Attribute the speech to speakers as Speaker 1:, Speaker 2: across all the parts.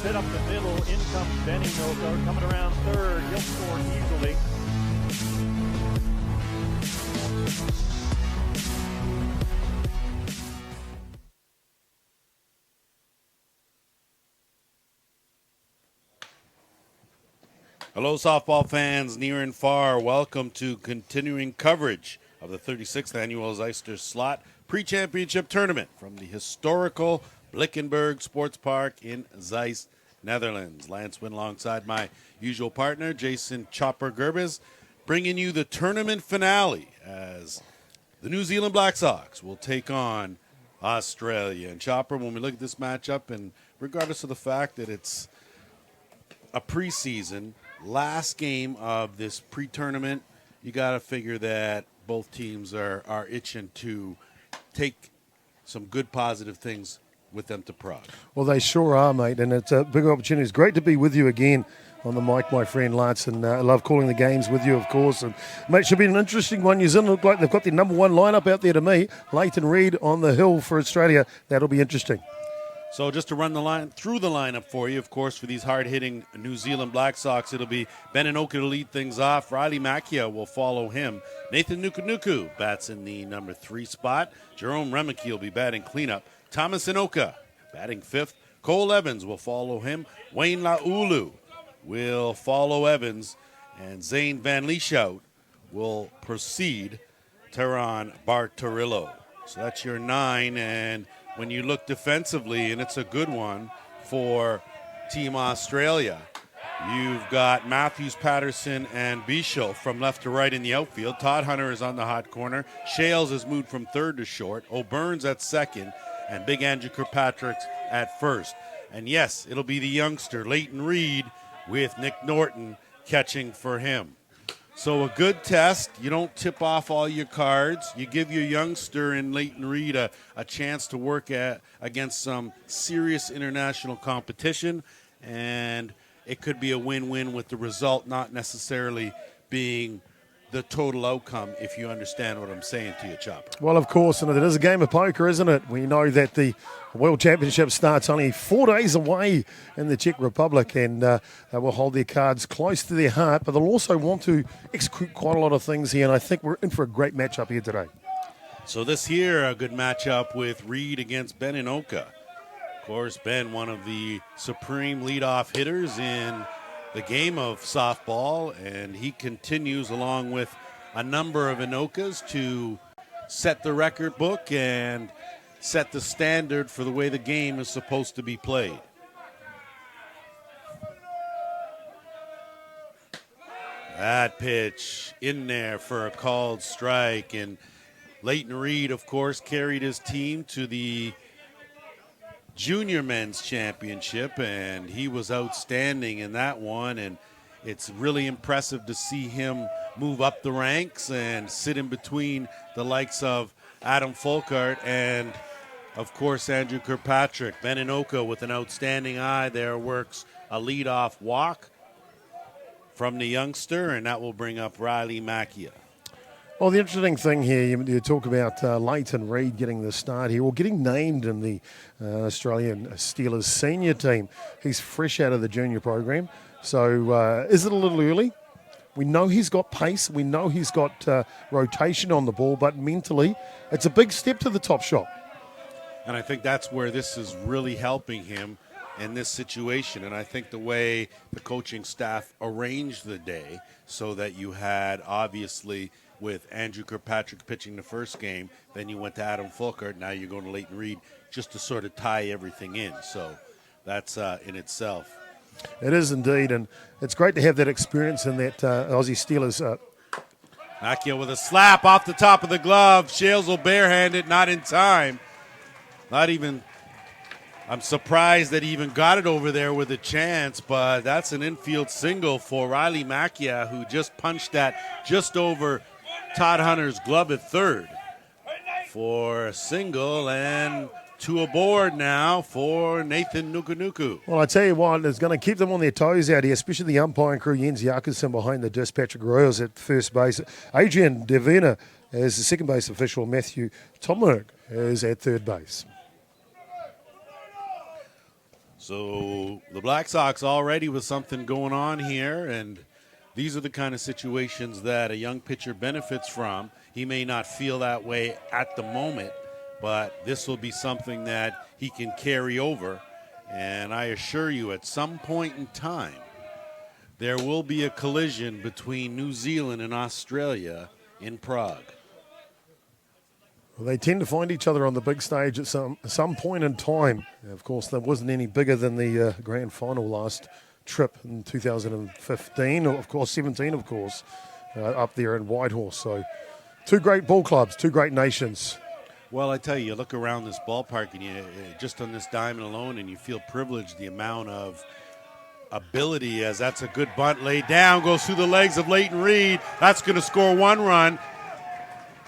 Speaker 1: hit up the middle. In comes Benny Noka coming around third. He'll score easily.
Speaker 2: Hello, softball fans near and far. Welcome to continuing coverage of the 36th Annual Zeister Slot Pre-Championship Tournament from the historical Blikkenburg Sportspark in Zeist, Netherlands. Lance Wynn alongside my usual partner, Jason Chopper Gerbes, bringing you the tournament finale as the New Zealand Black Sox will take on Australia. And Chopper, when we look at this matchup, and regardless of the fact that it's a preseason, last game of this pre-tournament, you got to figure that both teams are itching to take some good positive things with them to Prague.
Speaker 3: Well, they sure are, mate, and it's a big opportunity. It's great to be with you again on the mic, my friend Lance, and I love calling the games with you, of course. And, mate, it should be an interesting one. New Zealand look like they've got the number one lineup out there to me. Leighton Reed on the hill for Australia. That'll be interesting.
Speaker 2: So just to run the line through the lineup for you, of course, for these hard-hitting New Zealand Black Sox, it'll be Ben Inoka to lead things off. Riley Macchia will follow him. Nathan Nukunuku bats in the number 3 spot. Jerome Remeke will be batting cleanup. Thomas Inoka batting 5th. Cole Evans will follow him. Wayne Laulu will follow Evans. And Zane Van Lieshout will precede Teran Bartorillo. So that's your 9, and when you look defensively, and it's a good one for Team Australia, you've got Matthews, Patterson, and Bichel from left to right in the outfield. Todd Hunter is on the hot corner. Shales has moved from third to short. O'Byrne's at second, and Big Andrew Kirkpatrick at first. And yes, it'll be the youngster, Leighton Reed, with Nick Norton catching for him. So a good test. You don't tip off all your cards. You give your youngster in Leighton Reed a chance to work against some serious international competition, and it could be a win-win with the result not necessarily being the total outcome, if you understand what I'm saying to you, Chopper.
Speaker 3: Well, of course, and it is a game of poker, isn't it? We know that the World Championship starts only 4 days away in the Czech Republic, and they will hold their cards close to their heart, but they'll also want to execute quite a lot of things here, and I think we're in for a great matchup here today.
Speaker 2: So this here, a good matchup with Reed against Ben Inoka. Of course, Ben, one of the supreme leadoff hitters in the game of softball, and he continues along with a number of Inokas to set the record book and set the standard for the way the game is supposed to be played. That pitch in there for a called strike, and Leighton Reed, of course, carried his team to the Junior Men's Championship, and he was outstanding in that one, and it's really impressive to see him move up the ranks and sit in between the likes of Adam Folkart and, of course, Andrew Kirkpatrick. Ben Inoka with an outstanding eye there works a leadoff walk from the youngster, and that will bring up Riley Macchia.
Speaker 3: Well, the interesting thing here, you talk about Leighton Reed getting the start here, or getting named in the Australian Steelers senior team. He's fresh out of the junior program. So is it a little early? We know he's got pace. We know he's got rotation on the ball, but mentally, it's a big step to the top shot.
Speaker 2: And I think that's where this is really helping him in this situation. And I think the way the coaching staff arranged the day so that you had, obviously, with Andrew Kirkpatrick pitching the first game, then you went to Adam Folkart, now you're going to Leighton Reed, just to sort of tie everything in. So that's in itself.
Speaker 3: It is indeed, and it's great to have that experience in that Aussie Steelers.
Speaker 2: Macchia with a slap off the top of the glove. Shales will barehand it, not in time. Not even, I'm surprised that he even got it over there with a chance, but that's an infield single for Riley Macchia, who just punched that just over Todd Hunter's glove at third for a single, and 2 aboard now for Nathan Nukunuku.
Speaker 3: Well, I tell you what, it's going to keep them on their toes out here, especially the umpiring crew. Jens Jakobsen behind the disc, Patrick Royals at first base. Adrian Devena is the second base official. Matthew Tommerk is at third base.
Speaker 2: So the Black Sox already with something going on here, and these are the kind of situations that a young pitcher benefits from. He may not feel that way at the moment, but this will be something that he can carry over. And I assure you, at some point in time, there will be a collision between New Zealand and Australia in Prague.
Speaker 3: Well, they tend to find each other on the big stage at some point in time. Of course, there wasn't any bigger than the grand final last trip in 2015, or of course 17, of course, up there in Whitehorse. So two great ball clubs, two great nations.
Speaker 2: Well, I tell you look around this ballpark and you just on this diamond alone, and you feel privileged the amount of ability, as that's a good bunt laid down, goes through the legs of Leighton Reed. That's going to score one run.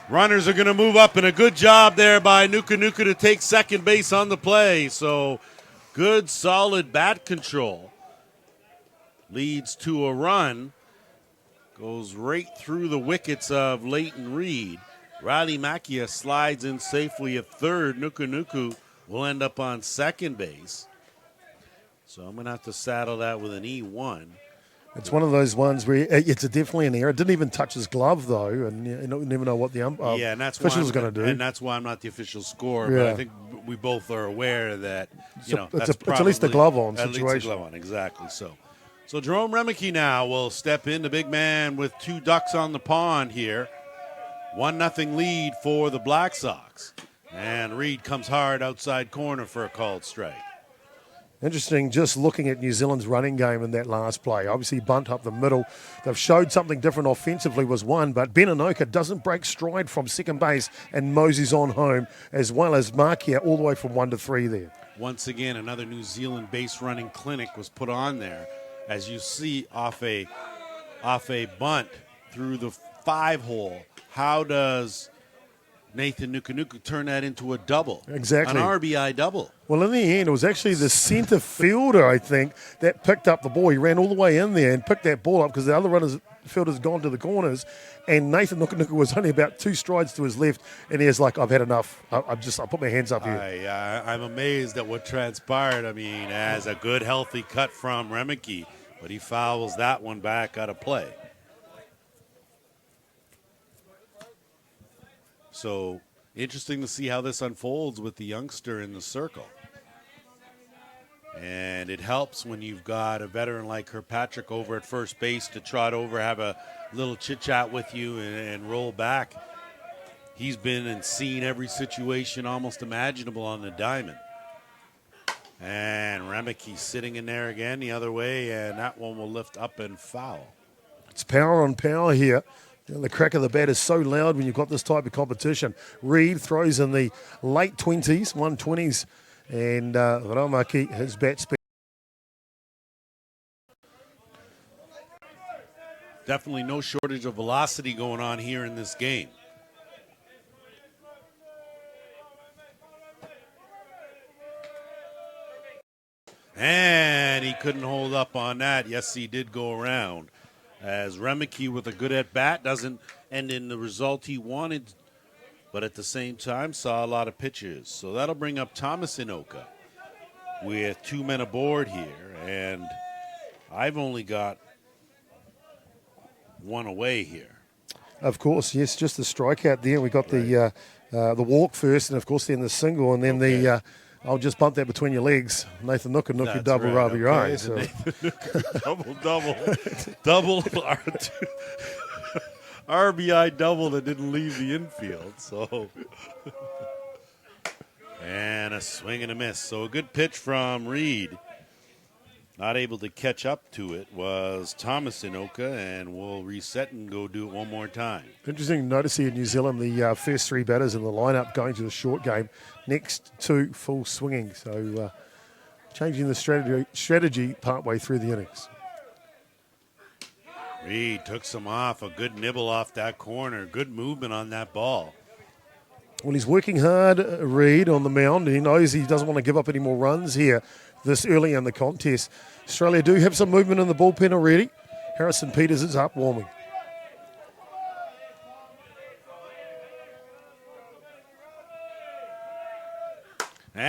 Speaker 2: Runners are going to move up, and a good job there by Nuka to take second base on the play. So good, solid bat control leads to a run. Goes right through the wickets of Leighton Reed. Riley Macchia slides in safely at third. Nuku will end up on second base. So I'm going to have to saddle that with an E1.
Speaker 3: It's one of those ones where it's definitely an error. It didn't even touch his glove, though, and you never know what the official was going to do.
Speaker 2: And that's why I'm not the official scorer,
Speaker 3: yeah.
Speaker 2: but I think we both are aware that,
Speaker 3: it's at least a glove-on situation.
Speaker 2: At least a glove-on, exactly so. So Jerome Remeke now will step in, the big man with two ducks on the pond here. 1-0 lead for the Black Sox. And Reed comes hard outside corner for a called strike.
Speaker 3: Interesting, just looking at New Zealand's running game in that last play. Obviously, bunt up the middle. They've showed something different offensively was one, but Beninoka doesn't break stride from second base and moseys on home, as well as Markia all the way from 1 to 3 there.
Speaker 2: Once again, another New Zealand base running clinic was put on there. As you see off a bunt through the 5-hole, how does Nathan Nuku turn that into a double?
Speaker 3: Exactly.
Speaker 2: An RBI double.
Speaker 3: Well, in the end, it was actually the center fielder, I think, that picked up the ball. He ran all the way in there and picked that ball up because the other fielder's gone to the corners. And Nathan Nuku was only about 2 strides to his left, and he was like, I've had enough. I'll put my hands up here.
Speaker 2: I'm amazed at what transpired. I mean, as a good, healthy cut from Remeke, but he fouls that one back out of play. So interesting to see how this unfolds with the youngster in the circle. And it helps when you've got a veteran like Kirkpatrick over at first base to trot over, have a little chit-chat with you and roll back. He's been and seen every situation almost imaginable on the diamond. And Remeke sitting in there again the other way, and that one will lift up and foul.
Speaker 3: It's power on power here. The crack of the bat is so loud when you've got this type of competition. Reed throws in the late 20s, 120s, and Ramaki, his bat speed.
Speaker 2: Definitely no shortage of velocity going on here in this game. And he couldn't hold up on that. Yes, he did go around. As Remeke with a good at-bat doesn't end in the result he wanted, but at the same time saw a lot of pitches. So that'll bring up Thomas Inoka with 2 men aboard here, and I've only got 1 away here.
Speaker 3: Of course, yes, just the strikeout there. We got the walk first, and of course then the single, and then I'll just bump that between your legs. Nathan Nuku double
Speaker 2: right.
Speaker 3: rubber your eye. So.
Speaker 2: double RBI double that didn't leave the infield. So, and a swing and a miss. So a good pitch from Reed. Not able to catch up to it was Thomas Inoka, and we'll reset and go do it one more time.
Speaker 3: Interesting to notice here in New Zealand, the first 3 batters in the lineup going to the short game, next 2 full swinging. So changing the strategy partway through the innings.
Speaker 2: Reed took some off, a good nibble off that corner, good movement on that ball.
Speaker 3: Well, he's working hard, Reed, on the mound. He knows he doesn't want to give up any more runs here this early in the contest. Australia do have some movement in the bullpen already. Harrison Peters is up warming.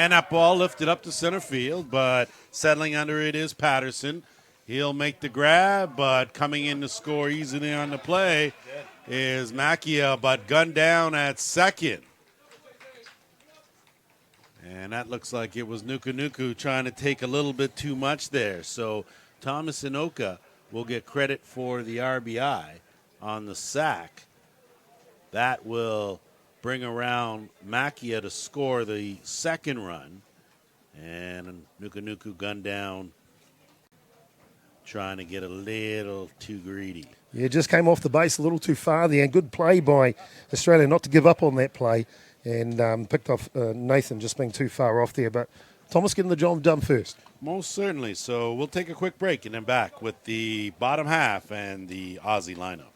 Speaker 2: And that ball lifted up to center field, but settling under it is Patterson. He'll make the grab, but coming in to score easily on the play is Macchia, but gunned down at second. And that looks like it was Nuku trying to take a little bit too much there. So Thomas Inoka will get credit for the RBI on the sack. That will bring around Macchia to score the second run. And Nuku gunned down, trying to get a little too greedy.
Speaker 3: Yeah, just came off the base a little too far there. And good play by Australia not to give up on that play. And picked off Nathan just being too far off there. But Thomas getting the job done first.
Speaker 2: Most certainly. So we'll take a quick break and then back with the bottom half and the Aussie lineup.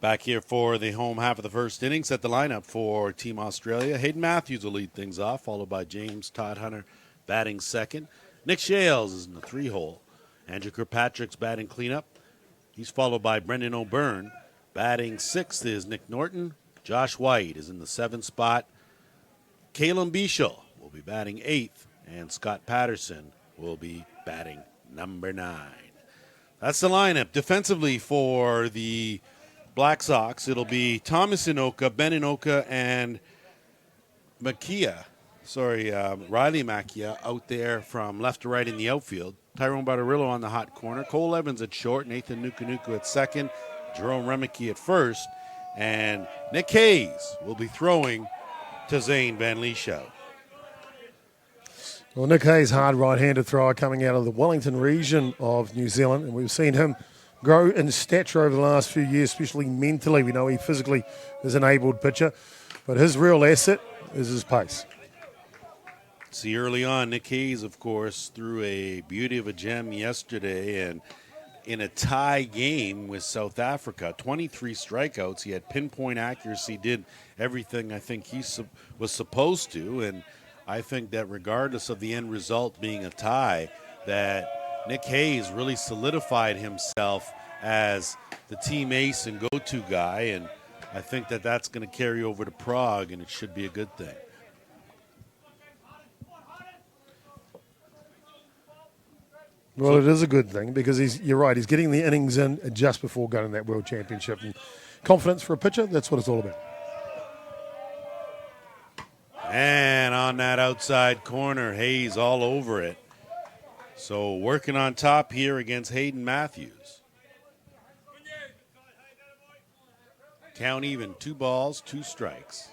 Speaker 2: Back here for the home half of the first inning. Set the lineup for Team Australia. Hayden Matthews will lead things off, followed by James Todd Hunter batting second. Nick Shales is in the 3-hole. Andrew Kirkpatrick's batting cleanup. He's followed by Brendan O'Byrne. Batting sixth is Nick Norton. Josh White is in the 7th spot. Kalen Bichel will be batting 8th. And Scott Patterson will be batting number 9. That's the lineup. Defensively for the Black Sox, it'll be Thomas Inoka, Ben Inoka, and Riley Macchia out there from left to right in the outfield. Tyrone Bartarillo on the hot corner. Cole Evans at short. Nathan Nuku at second. Jerome Remicke at first. And Nick Hayes will be throwing to Zane Van Lieshout.
Speaker 3: Well, Nick Hayes, hard right-handed thrower coming out of the Wellington region of New Zealand, and we've seen him grow in stature over the last few years, especially mentally. We know he physically is an abled pitcher, but his real asset is his pace.
Speaker 2: See, early on, Nick Hayes, of course, threw a beauty of a gem yesterday, and in a tie game with South Africa, 23 strikeouts. He had pinpoint accuracy, did everything I think he was supposed to, and I think that regardless of the end result being a tie, that Nick Hayes really solidified himself as the team ace and go-to guy, and I think that that's going to carry over to Prague, and it should be a good thing.
Speaker 3: Well, it is a good thing because you're right, he's getting the innings in just before going to that World Championship. And confidence for a pitcher, that's what it's all about.
Speaker 2: And on that outside corner, Hayes all over it. So working on top here against Hayden Matthews. Count even, 2 balls, 2 strikes.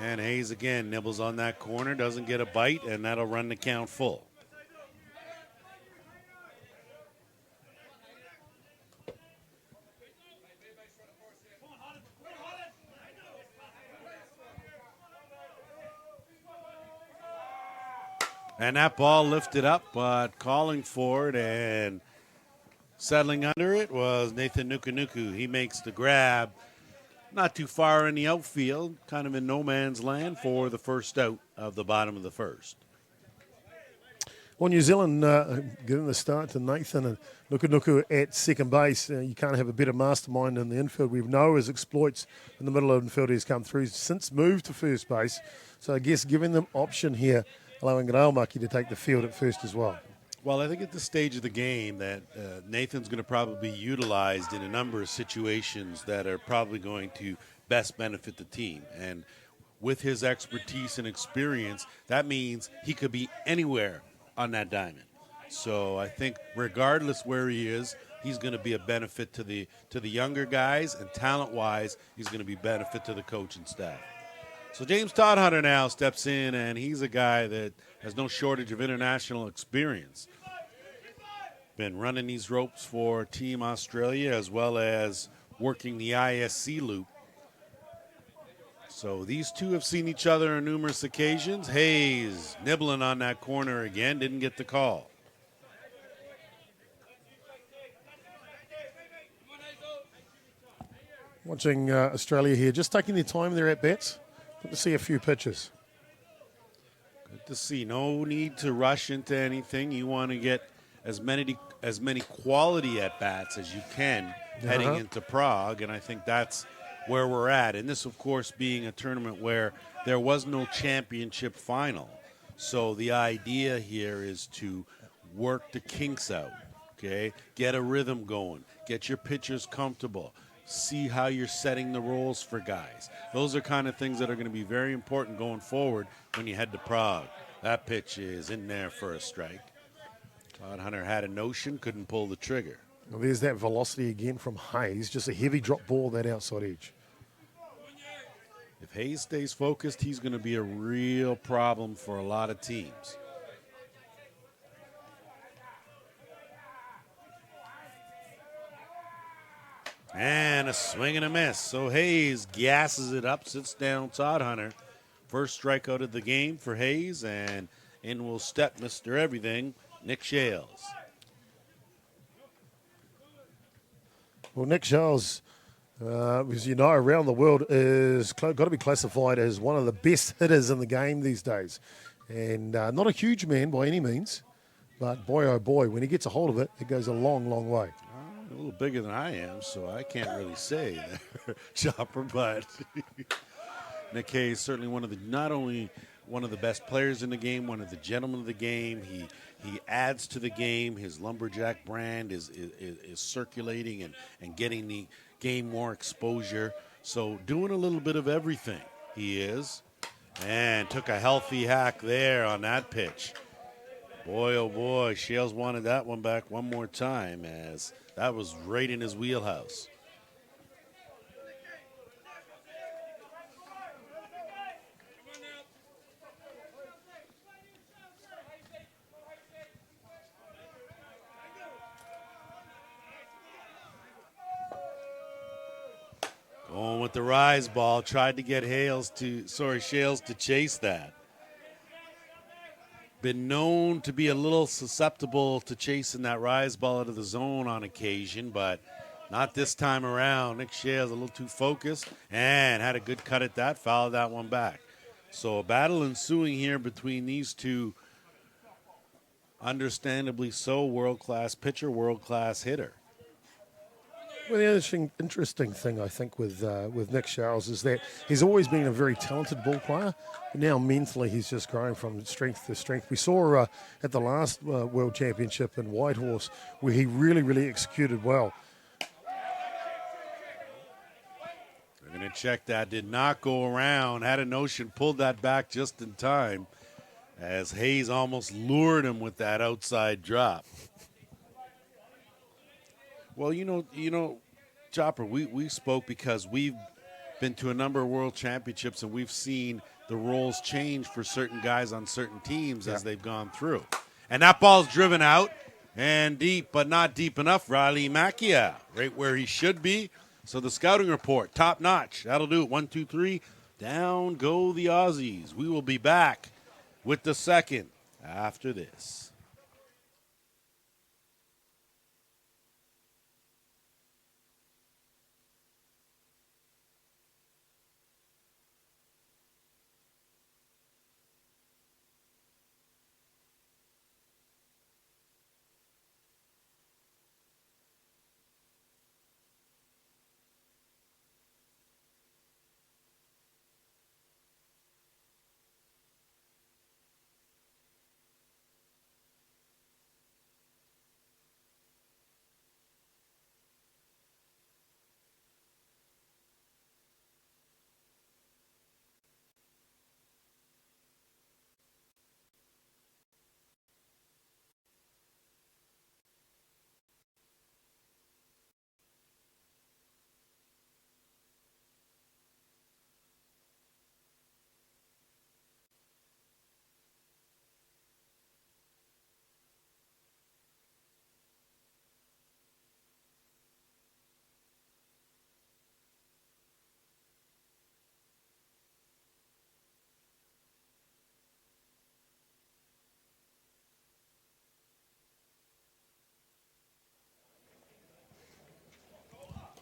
Speaker 2: And Hayes again nibbles on that corner, doesn't get a bite, and that'll run the count full. And that ball lifted up, but calling for it and settling under it was Nathan Nuku. He makes the grab. Not too far in the outfield, kind of in no man's land for the first out of the bottom of the first.
Speaker 3: Well, New Zealand giving the start to Nathan and Nuku at second base. You can't have a better mastermind in the infield. We know his exploits in the middle of the infield he's come through since moved to first base. So I guess giving them option here, allowing Raumaki to take the field at first as well.
Speaker 2: Well, I think at this stage of the game that Nathan's going to probably be utilized in a number of situations that are probably going to best benefit the team. And with his expertise and experience, that means he could be anywhere on that diamond. So I think regardless where he is, he's going to be a benefit to the younger guys, and talent-wise, he's going to be benefit to the coach and staff. So James Todhunter now steps in, and he's a guy that has no shortage of international experience. Been running these ropes for Team Australia as well as working the ISC loop. So these two have seen each other on numerous occasions. Hayes nibbling on that corner again, didn't get the call.
Speaker 3: Watching Australia here, just taking their time there at bats. Good to see a few pitches.
Speaker 2: Good to see. No need to rush into anything. You want to get as many quality at bats as you can heading into Prague, and I think that's where we're at. And this, of course, being a tournament where there was no championship final. So the idea here is to work the kinks out, okay? Get a rhythm going. Get your pitchers comfortable. See how you're setting the roles for guys. Those are kind of things that are going to be very important going forward when you head to Prague. That pitch is in there for a strike. Todhunter had a notion, couldn't pull the trigger.
Speaker 3: Well, there's that velocity again from Hayes. Just a heavy drop ball, that outside edge.
Speaker 2: If Hayes stays focused, he's going to be a real problem for a lot of teams. And a swing and a miss. So Hayes gasses it up, sits down Todhunter. First strikeout of the game for Hayes, and in will step Mr. Everything, Nick Shales.
Speaker 3: Well, Nick Shales, as you know, around the world is got to be classified as one of the best hitters in the game these days. And not a huge man by any means, but boy, oh boy, when he gets a hold of it, it goes a long, long way.
Speaker 2: A little bigger than I am, so I can't really say there, Chopper, but Nick Hayes certainly not only one of the best players in the game, one of the gentlemen of the game. He adds to the game. His lumberjack brand is circulating and getting the game more exposure. So doing a little bit of everything he is. And took a healthy hack there on that pitch. Boy, oh boy, Shales wanted that one back one more time, as that was right in his wheelhouse. Going with the rise ball, tried to get Shales to chase that. Been known to be a little susceptible to chasing that rise ball out of the zone on occasion, but not this time around. Nick Shales a little too focused and had a good cut at that, fouled that one back. So a battle ensuing here between these two, understandably so, world-class pitcher, world-class hitter.
Speaker 3: Well, the interesting thing, I think, with Nick Shales is that he's always been a very talented ball player. But now mentally he's just growing from strength to strength. We saw at the last World Championship in Whitehorse where he really, really executed well.
Speaker 2: They're going to check that. Did not go around. Had a notion, pulled that back just in time as Hayes almost lured him with that outside drop. Well, you know, Chopper, we spoke because we've been to a number of world championships and we've seen the roles change for certain guys on certain teams as they've gone through. And that ball's driven out and deep, but not deep enough. Riley Macchia, right where he should be. So the scouting report, top notch. That'll do it. 1, 2, 3. Down go the Aussies. We will be back with the second after this.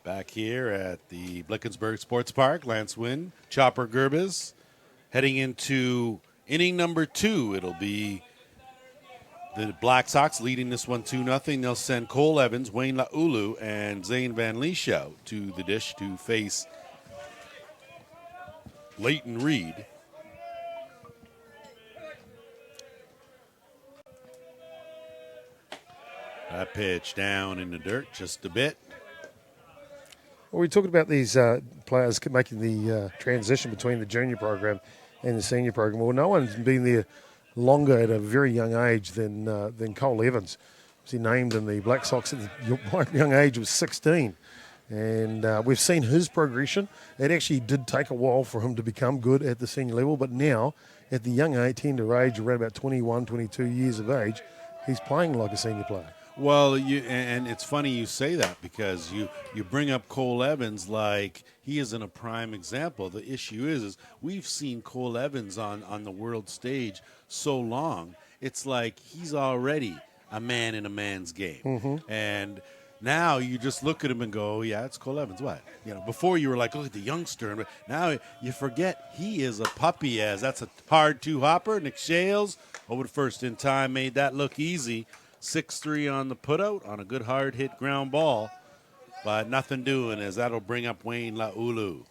Speaker 2: Back here at the Blikkenburg Sports Park, Lance Wynn, Chopper Gerbis, heading into inning number 2. It'll be the Black Sox leading this one 2-0. They'll send Cole Evans, Wayne Laulu, and Zane Van Lieshout to the dish to face Leighton Reed. That pitch down in the dirt just a bit.
Speaker 3: Well, we talked about these players making the transition between the junior program and the senior program. Well, no one's been there longer at a very young age than Cole Evans. He named in the Black Sox at the young age of 16. And we've seen his progression. It actually did take a while for him to become good at the senior level, but now at the young tender age, around about 21, 22 years of age, he's playing like a senior player.
Speaker 2: Well, and it's funny you say that because you bring up Cole Evans like he isn't a prime example. The issue is we've seen Cole Evans on the world stage so long. It's like he's already a man in a man's game.
Speaker 3: Mm-hmm.
Speaker 2: And now you just look at him and go, oh, yeah, it's Cole Evans. What? Before you were like, look at the youngster. But now you forget he is a puppy as that's a hard two-hopper. Nick Shales over the first in time made that look easy. 6-3 on the putout on a good hard hit ground ball, but nothing doing as that'll bring up Wayne Laulu.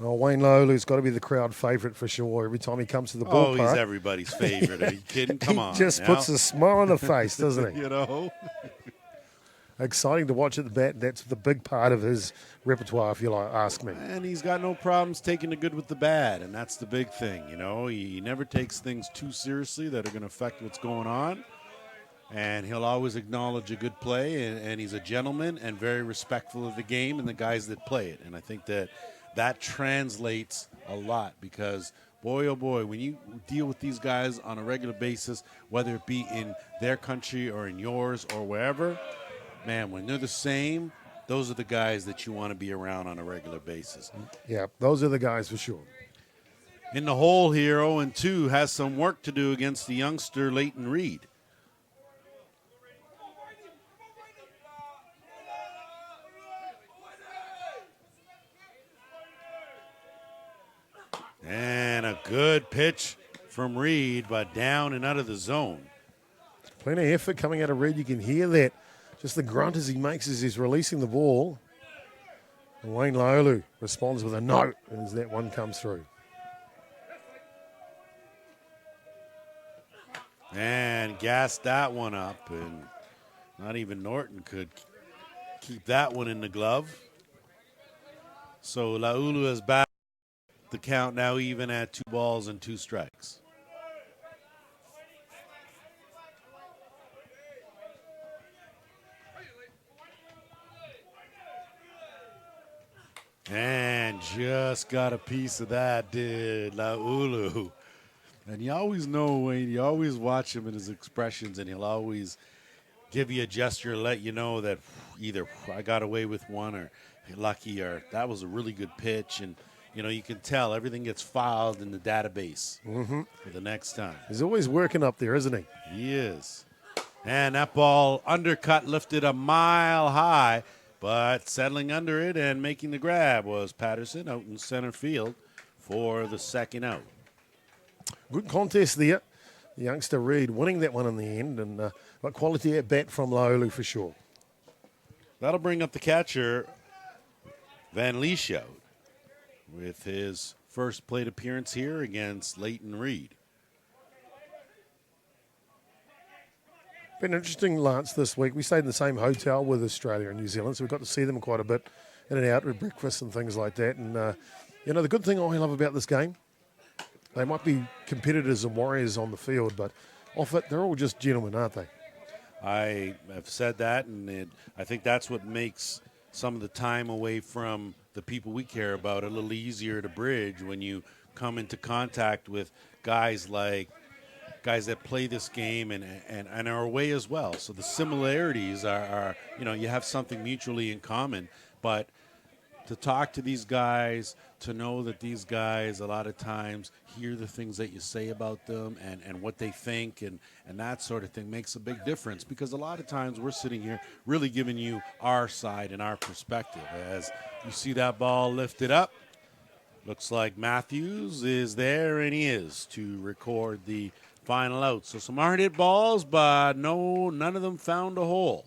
Speaker 3: Oh, Wayne Laulu's got to be the crowd favourite for sure. Every time he comes to the ballpark.
Speaker 2: Oh, he's everybody's favorite. Are you kidding? Come on.
Speaker 3: He just puts a smile on the face, doesn't he? Exciting to watch at the bat. That's the big part of his repertoire, if you like, ask me.
Speaker 2: And he's got no problems taking the good with the bad, and that's the big thing. He never takes things too seriously that are going to affect what's going on. And he'll always acknowledge a good play, and he's a gentleman and very respectful of the game and the guys that play it. And I think that translates a lot because, boy, oh boy, when you deal with these guys on a regular basis, whether it be in their country or in yours or wherever, man, when they're the same, those are the guys that you want to be around on a regular basis.
Speaker 3: Yeah, those are the guys for sure.
Speaker 2: In the hole here, 0-2, has some work to do against the youngster Leighton Reed. And a good pitch from Reed, but down and out of the zone.
Speaker 3: Plenty of effort coming out of Reed. You can hear that. Just the grunt as he makes as he's releasing the ball. And Wayne Laulu responds with a note as that one comes through.
Speaker 2: And gassed that one up, and not even Norton could keep that one in the glove. So Laulu is back. The count now even at 2 balls and 2 strikes. And just got a piece of that, did Laulu. And you always know Wayne, you always watch him and his expressions, and he'll always give you a gesture to let you know that either I got away with one or lucky or that was a really good pitch. And you can tell everything gets filed in the database for the next time.
Speaker 3: He's always working up there, isn't he?
Speaker 2: He is. And that ball undercut, lifted a mile high, but settling under it and making the grab was Patterson out in center field for the second out.
Speaker 3: Good contest there. The youngster Reed winning that one in the end, and but quality at bat from Laulu for sure.
Speaker 2: That'll bring up the catcher, Van Lieshout, with his first plate appearance here against Leighton Reed.
Speaker 3: Been interesting, Lance, this week. We stayed in the same hotel with Australia and New Zealand, so we got to see them quite a bit in and out with breakfast and things like that. And, the good thing I love about this game, they might be competitors and warriors on the field, but off it, they're all just gentlemen, aren't they?
Speaker 2: I have said that, and I think that's what makes some of the time away from the people we care about a little easier to bridge when you come into contact with guys that play this game and are away as well. So the similarities are you have something mutually in common, but to talk to these guys, to know that these guys a lot of times hear the things that you say about them and what they think and that sort of thing makes a big difference, because a lot of times we're sitting here really giving you our side and our perspective. As you see that ball lifted up, looks like Matthews is there, and he is to record the final out. So some hard hit balls, but none of them found a hole.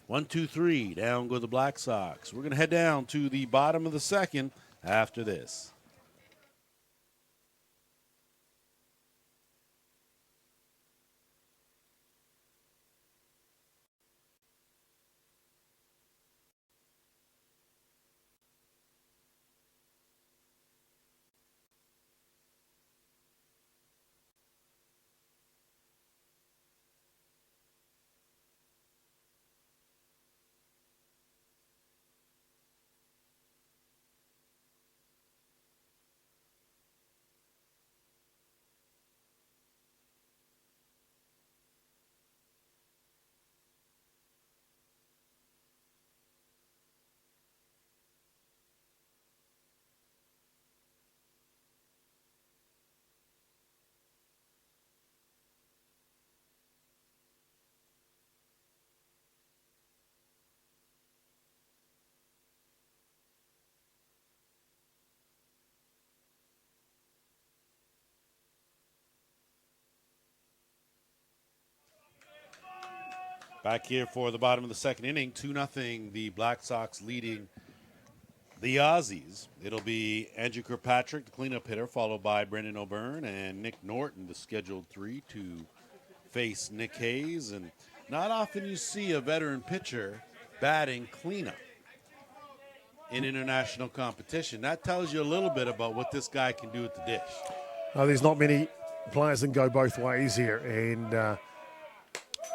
Speaker 2: 1, 2, 3, down go the Black Sox. We're going to head down to the bottom of the second after this. Back here for the bottom of the second inning, 2-0, the Black Sox leading the Aussies. It'll be Andrew Kirkpatrick, the cleanup hitter, followed by Brendan O'Byrne and Nick Norton, the scheduled 3, to face Nick Hayes. And not often you see a veteran pitcher batting cleanup in international competition. That tells you a little bit about what this guy can do at the dish.
Speaker 3: There's not many players that can go both ways here, and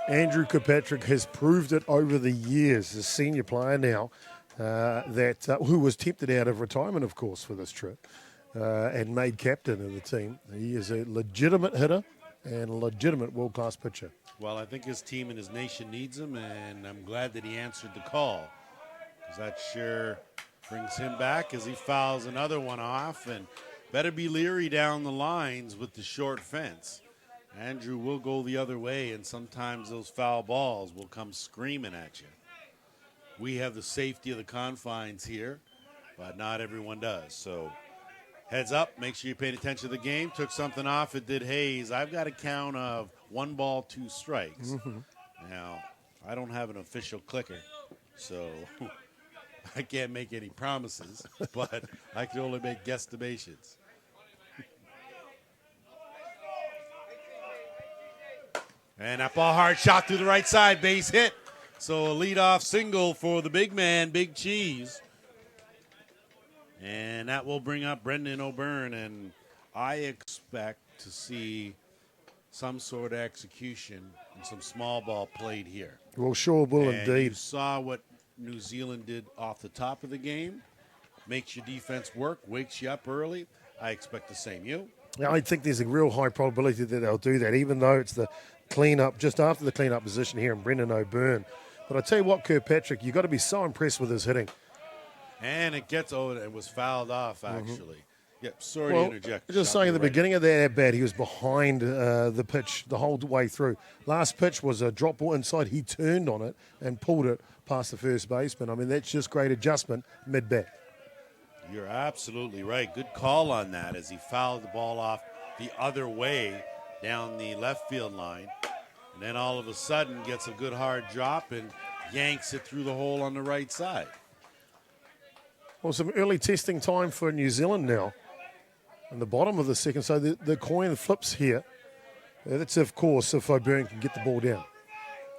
Speaker 3: Andrew Kirkpatrick has proved it over the years, a senior player now, who was tempted out of retirement, of course, for this trip, and made captain of the team. He is a legitimate hitter and a legitimate world-class pitcher.
Speaker 2: Well, I think his team and his nation needs him, and I'm glad that he answered the call, because that sure brings him back as he fouls another one off, and better be leery down the lines with the short fence. Andrew will go the other way, and sometimes those foul balls will come screaming at you. We have the safety of the confines here, but not everyone does. So heads up, make sure you're paying attention to the game. Took something off, it did Hayes. I've got a count of 1 ball, 2 strikes. Mm-hmm. Now, I don't have an official clicker, so I can't make any promises, but I can only make guesstimations. And that ball hard shot through the right side, base hit. So a leadoff single for the big man, Big Cheese. And that will bring up Brendan O'Byrne, and I expect to see some sort of execution and some small ball played here.
Speaker 3: Well, sure will
Speaker 2: and
Speaker 3: indeed.
Speaker 2: You saw what New Zealand did off the top of the game. Makes your defense work, wakes you up early. I expect the same. You?
Speaker 3: I think there's a real high probability that they'll do that, even though it's the cleanup, just after the cleanup position here in Brendan O'Byrne. But I tell you what, Kirkpatrick, you've got to be so impressed with his hitting.
Speaker 2: And it was fouled off, actually. Mm-hmm. Yep, sorry to interject.
Speaker 3: Just saying, at the beginning of that at-bat, he was behind the pitch the whole way through. Last pitch was a drop ball inside. He turned on it and pulled it past the first baseman. I mean, that's just great adjustment mid-bat.
Speaker 2: You're absolutely right. Good call on that as he fouled the ball off the other way down the left field line. And then all of a sudden gets a good hard drop and yanks it through the hole on the right side.
Speaker 3: Well, some early testing time for New Zealand now. In the bottom of the second, so the coin flips here. That's, of course, if O'Byrne can get the ball down.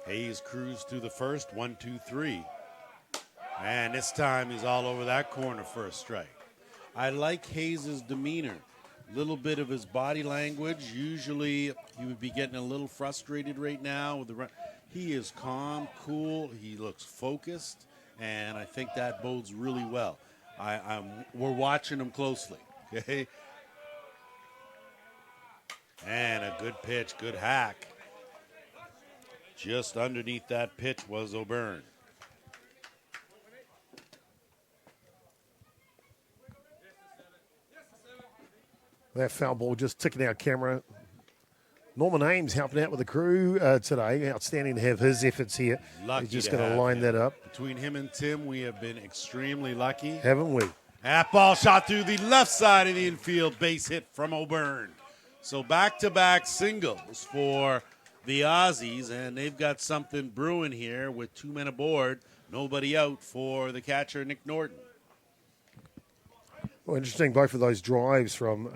Speaker 2: Hayes cruised through the first, 1, 2, 3. And this time he's all over that corner for a strike. I like Hayes' demeanor. A little bit of his body language. Usually he would be getting a little frustrated right now with the run. He is calm, cool. He looks focused, and I think that bodes really well. We're watching him closely. Okay. And a good pitch, good hack. Just underneath that pitch was O'Byrne.
Speaker 3: That foul ball just ticking our camera. Norman Ames helping out with the crew today. Outstanding to have his efforts here.
Speaker 2: Lucky
Speaker 3: He's just
Speaker 2: to
Speaker 3: going to
Speaker 2: have
Speaker 3: line
Speaker 2: him.
Speaker 3: that up.
Speaker 2: Between him and Tim, we have been extremely lucky.
Speaker 3: Haven't we?
Speaker 2: That ball shot through the left side of the infield. Base hit from O'Byrne. So back-to-back singles for the Aussies, and they've got something brewing here with 2 men aboard. Nobody out for the catcher, Nick Norton.
Speaker 3: Well, interesting, both of those drives from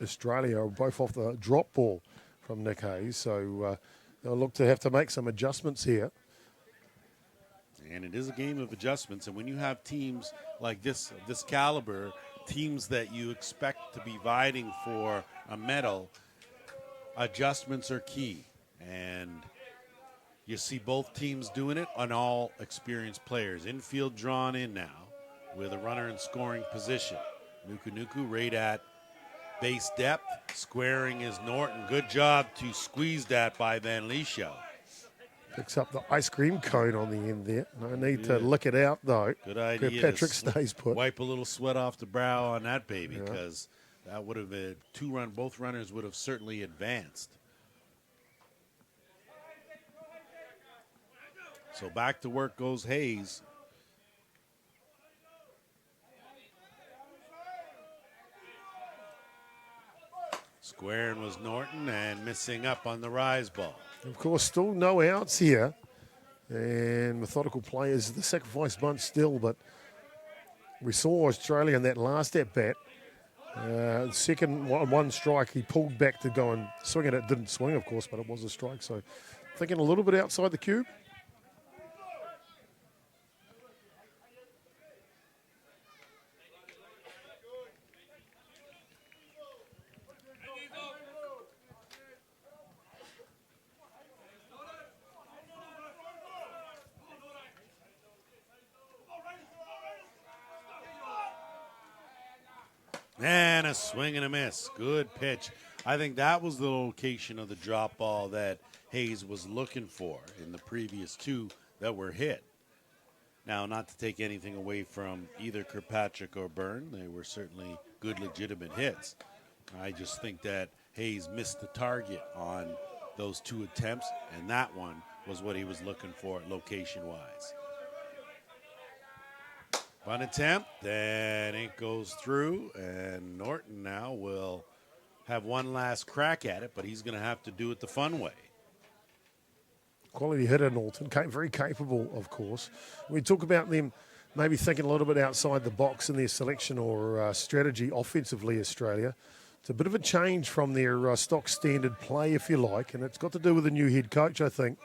Speaker 3: Australia are both off the drop ball from Nick Hayes. So they'll look to have to make some adjustments here.
Speaker 2: And it is a game of adjustments. And when you have teams like this caliber, teams that you expect to be vying for a medal, adjustments are key. And you see both teams doing it on all experienced players. Infield drawn in now with a runner in scoring position. Nuku right at base depth. Squaring is Norton. Good job to squeeze that by Van Lieshout.
Speaker 3: Picks up the ice cream cone on the end there. No need to lick it out, though.
Speaker 2: Good idea.
Speaker 3: Patrick stays put.
Speaker 2: Wipe a little sweat off the brow on that baby, because that would have been both runners would have certainly advanced. So back to work goes Hayes. Squaring was Norton and missing up on the rise ball.
Speaker 3: Of course, still no outs here. And methodical players, the sacrifice bunt still, but we saw Australia in that last at-bat. Second one strike, he pulled back to go and swing it. It didn't swing, of course, but it was a strike. So thinking a little bit outside the cube.
Speaker 2: And a swing and a miss. Good pitch. I think that was the location of the drop ball that Hayes was looking for in the previous two that were hit. Now, not to take anything away from either Kirkpatrick or Byrne. They were certainly good, legitimate hits. I just think that Hayes missed the target on those two attempts, and that one was what he was looking for location-wise. One attempt, then it goes through, and Norton now will have one last crack at it, but he's going to have to do it the fun way.
Speaker 3: Quality hitter, Norton. Very capable, of course. We talk about them maybe thinking a little bit outside the box in their selection or strategy offensively, Australia. It's a bit of a change from their stock standard play, if you like, and it's got to do with the new head coach, I think.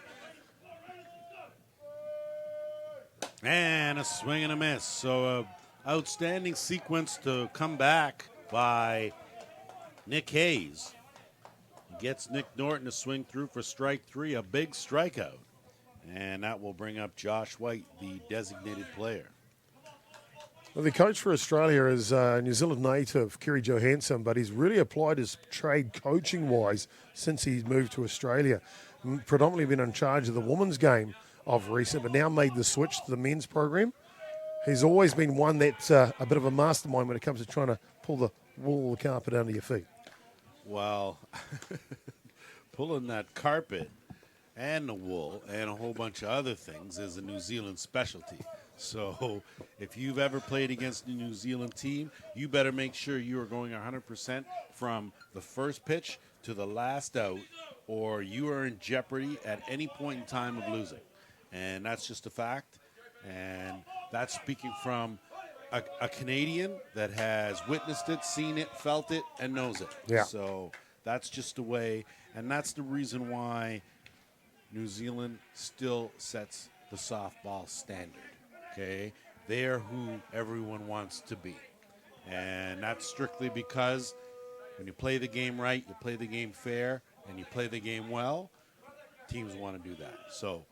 Speaker 2: And a swing and a miss. So outstanding sequence to come back by Nick Hayes. He gets Nick Norton to swing through for strike three, a big strikeout. And that will bring up Josh White, the designated player.
Speaker 3: Well, the coach for Australia is New Zealand native Kerry Johansson, but he's really applied his trade coaching-wise since he's moved to Australia. Predominantly been in charge of the women's game of recent, but now made the switch to the men's program. He's always been one that's a bit of a mastermind when it comes to trying to pull the wool, the carpet under your feet.
Speaker 2: Well, pulling that carpet and the wool and a whole bunch of other things is a New Zealand specialty. So if you've ever played against a New Zealand team, you better make sure you are going 100% from the first pitch to the last out, or you are in jeopardy at any point in time of losing. And that's just a fact. And that's speaking from a Canadian that has witnessed it, seen it, felt it, and knows it.
Speaker 3: Yeah.
Speaker 2: So that's just the way. And that's the reason why New Zealand still sets the softball standard. Okay? They're who everyone wants to be. And that's strictly because when you play the game right, you play the game fair, and you play the game well, teams want to do that. So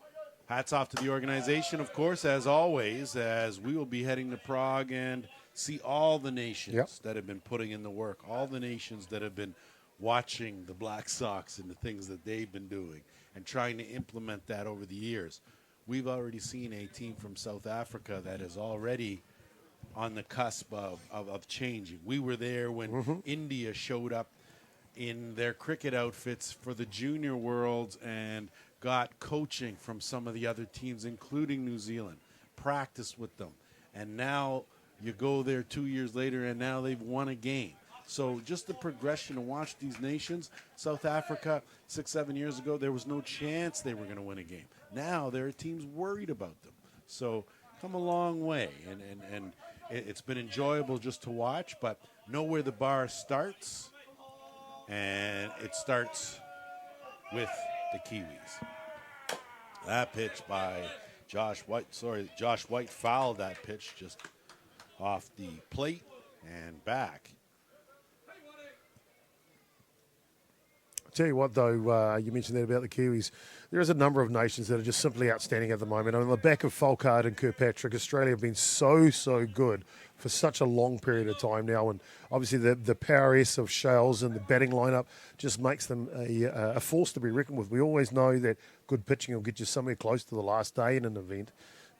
Speaker 2: hats off to the organization, of course, as always, as we will be heading to Prague and see all the nations that have been putting in the work, all the nations that have been watching the Black Sox and the things that they've been doing and trying to implement that over the years. We've already seen a team from South Africa that has already on the cusp of changing. We were there when India showed up in their cricket outfits for the junior worlds and got coaching from some of the other teams, including New Zealand, practiced with them. And now you go there 2 years later, and now they've won a game. So just the progression to watch these nations. South Africa, 6-7 years ago, there was no chance they were going to win a game. Now there are teams worried about them. So come a long way, and it's been enjoyable just to watch, but know where the bar starts, and it starts with the Kiwis. That pitch by Josh White. Josh White fouled that pitch just off the plate and back.
Speaker 3: I'll tell you what, though, you mentioned that about the Kiwis. There is a number of nations that are just simply outstanding at the moment. On the back of Falkard and Kirkpatrick, Australia have been so good for such a long period of time now. And obviously the power S of Shales and the batting lineup just makes them a force to be reckoned with. We always know that good pitching will get you somewhere close to the last day in an event.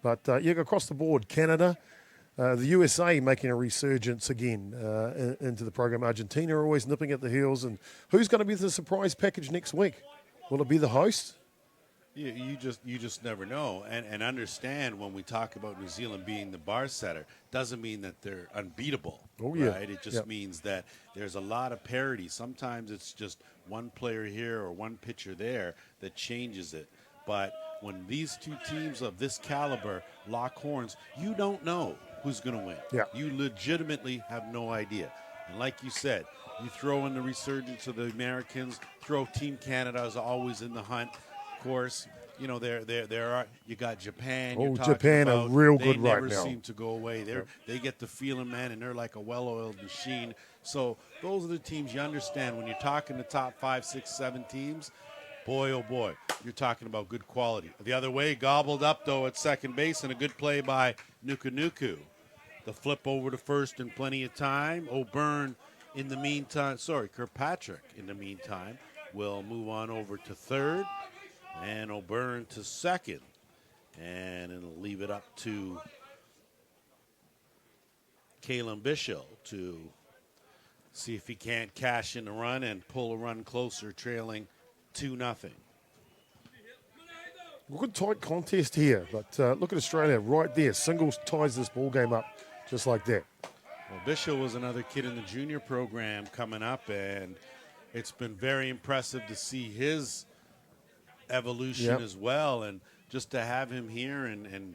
Speaker 3: But across the board, Canada, the USA making a resurgence again into the program. Argentina are always nipping at the heels. And who's going to be the surprise package next week? Will it be the host?
Speaker 2: You just never know. And understand, when we talk about New Zealand being the bar setter, doesn't mean that they're unbeatable.
Speaker 3: Oh, yeah.
Speaker 2: Right? It just means that there's a lot of parity. Sometimes it's just one player here or one pitcher there that changes it. But when these two teams of this caliber lock horns, you don't know who's going to win.
Speaker 3: Yeah.
Speaker 2: You legitimately have no idea. And like you said, you throw in the resurgence of the Americans, throw Team Canada is always in the hunt. Of course, there are, you got Japan.
Speaker 3: Oh,
Speaker 2: you're talking
Speaker 3: Japan
Speaker 2: about,
Speaker 3: are real good right now.
Speaker 2: They never seem to go away. They get the feeling, man, and they're like a well-oiled machine. So those are the teams you understand when you're talking the top 5, 6, 7 teams. Boy, oh boy, you're talking about good quality. The other way, gobbled up though at second base, and a good play by Nuku. The flip over to first in plenty of time. O'Byrne in the meantime, Kirkpatrick in the meantime will move on over to third, and O'Byrne to second, and it'll leave it up to Kalen Bishop to see if he can't cash in the run and pull a run closer, trailing 2-0.
Speaker 3: Good tight contest here, but look at Australia right there. Singles ties this ball game up just like that.
Speaker 2: Well, Bishop was another kid in the junior program coming up, and it's been very impressive to see his evolution as well. And just to have him here and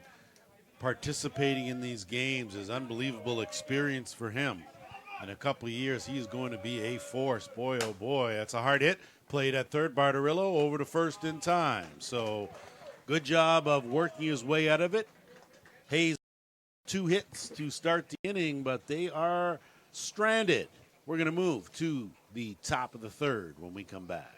Speaker 2: participating in these games is unbelievable experience for him. In a couple of years, he's going to be a force. Boy, oh boy, that's a hard hit. Played at third, Bartarillo over to first in time. So good job of working his way out of it. Hayes, 2 hits to start the inning, but they are stranded. We're going to move to the top of the third when we come back.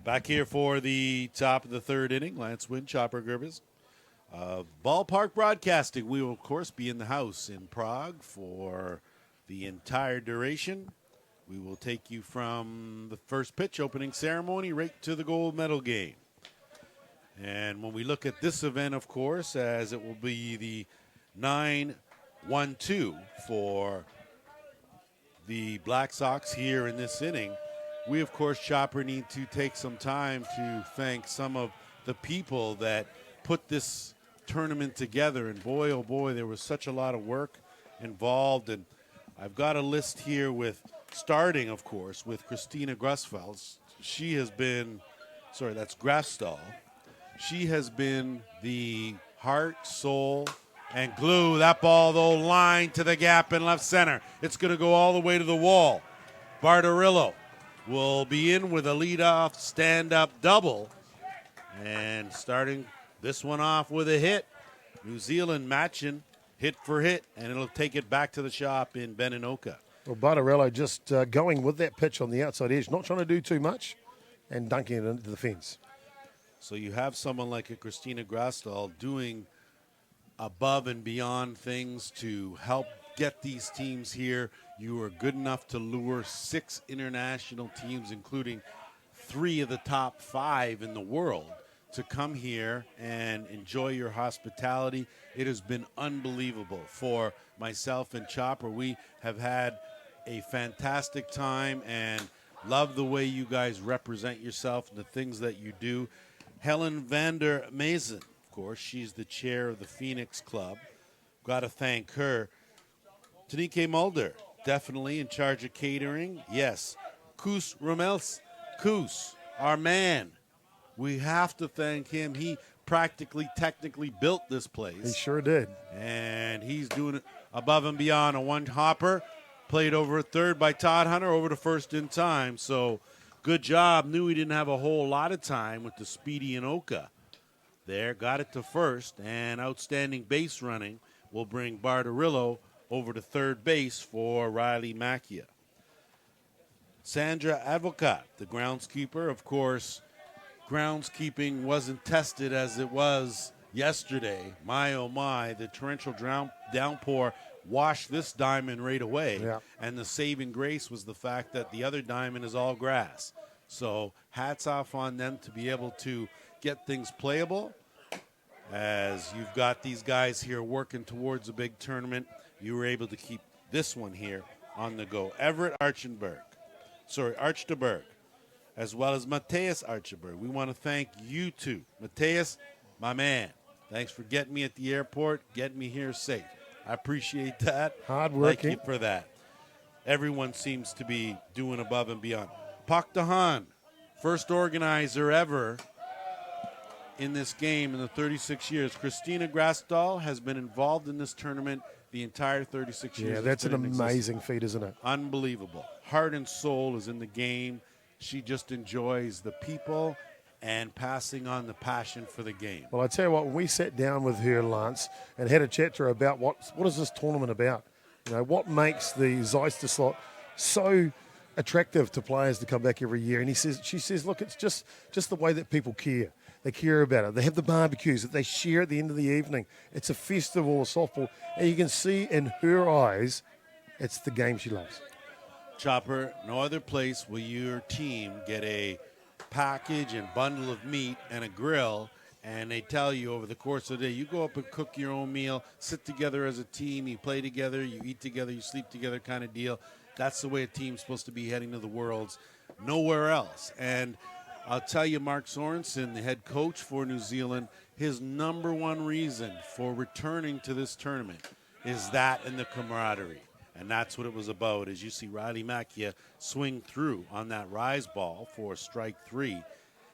Speaker 2: Back here for the top of the third inning. Lance Wynn, Chopper Gerbis. Ballpark Broadcasting. We will, of course, be in the house in Prague for the entire duration. We will take you from the first pitch opening ceremony right to the gold medal game. And when we look at this event, of course, as it will be the 9-1-2 for the Black Sox here in this inning, we, of course, Chopper, need to take some time to thank some of the people that put this tournament together. And boy, oh boy, there was such a lot of work involved. And I've got a list here with starting, of course, with Christina Grasfels. She has been, sorry, that's Grafstall. She has been the heart, soul, and glue. That ball, though, line to the gap in left center. It's going to go all the way to the wall. Bartarillo will be in with a leadoff stand-up double. And starting this one off with a hit. New Zealand matching hit for hit, and it'll take it back to the shop in Beninoka.
Speaker 3: Well, Bartarello just going with that pitch on the outside edge, not trying to do too much, and dunking it into the fence.
Speaker 2: So you have someone like a Christina Grastal doing above and beyond things to help get these teams here. You are good enough to lure 6 international teams, including 3 of the top 5 in the world, to come here and enjoy your hospitality. It has been unbelievable for myself and Chopper. We have had a fantastic time and love the way you guys represent yourself and the things that you do. Helen Vander Mazen, of course, she's the chair of the Phoenix Club. Got to thank her. Tanike Mulder, definitely in charge of catering. Yes. Koos Romels, Koos, our man. We have to thank him. He practically, technically built this place.
Speaker 3: He sure did.
Speaker 2: And he's doing it above and beyond. A one hopper played over at third by Todd Hunter, over to first in time. So good job. Knew he didn't have a whole lot of time with the Speedy and Oka there. Got it to first. And outstanding base running will bring Bartarillo over to third base for Riley Macchia. Sandra Advocat, the groundskeeper, of course. Groundskeeping wasn't tested as it was yesterday. My, oh my, the torrential downpour washed this diamond right away.
Speaker 3: Yeah.
Speaker 2: And the saving grace was the fact that the other diamond is all grass. So hats off on them to be able to get things playable. As you've got these guys here working towards a big tournament, you were able to keep this one here on the go. Everett Archtenberg, as well as Mateus Archibald. We want to thank you two. Mateus, my man, thanks for getting me at the airport, getting me here safe. I appreciate that.
Speaker 3: Hard working.
Speaker 2: Thank you for that. Everyone seems to be doing above and beyond. Pak Dahan, first organizer ever in this game in the 36 years. Christina Grasdahl has been involved in this tournament the entire 36 years.
Speaker 3: Yeah, that's an amazing feat, isn't it?
Speaker 2: Unbelievable. Heart and soul is in the game. She just enjoys the people and passing on the passion for the game.
Speaker 3: Well, I tell you what, we sat down with her, Lance, and had a chat to her about what is this tournament about? You know, what makes the Zeister slot so attractive to players to come back every year? And she says, look, it's just the way that people care. They care about it. They have the barbecues that they share at the end of the evening. It's a festival of softball, and you can see in her eyes, it's the game she loves.
Speaker 2: Chopper, no other place will your team get a package and bundle of meat and a grill, and they tell you over the course of the day, you go up and cook your own meal, sit together as a team, you play together, you eat together, you sleep together kind of deal. That's the way a team's supposed to be heading to the Worlds. Nowhere else. And I'll tell you, Mark Sorensen, the head coach for New Zealand, his number one reason for returning to this tournament is that and the camaraderie. And that's what it was about, as you see Riley Macchia swing through on that rise ball for strike 3.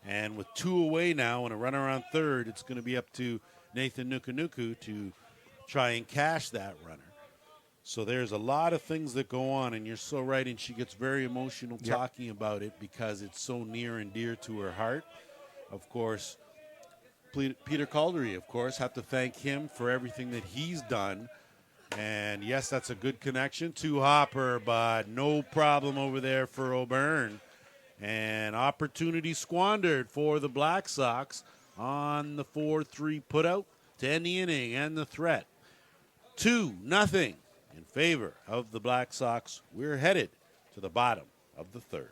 Speaker 2: And with 2 away now and a runner on third, it's going to be up to Nathan Nukunuku to try and cash that runner. So there's a lot of things that go on, and you're so right, and she gets very emotional talking about it because it's so near and dear to her heart. Of course, Peter Caldery, of course, have to thank him for everything that he's done. And, yes, that's a good connection to Hopper, but no problem over there for O'Byrne. And opportunity squandered for the Black Sox on the 4-3 putout to end the inning and the threat. 2-0 in favor of the Black Sox. We're headed to the bottom of the third.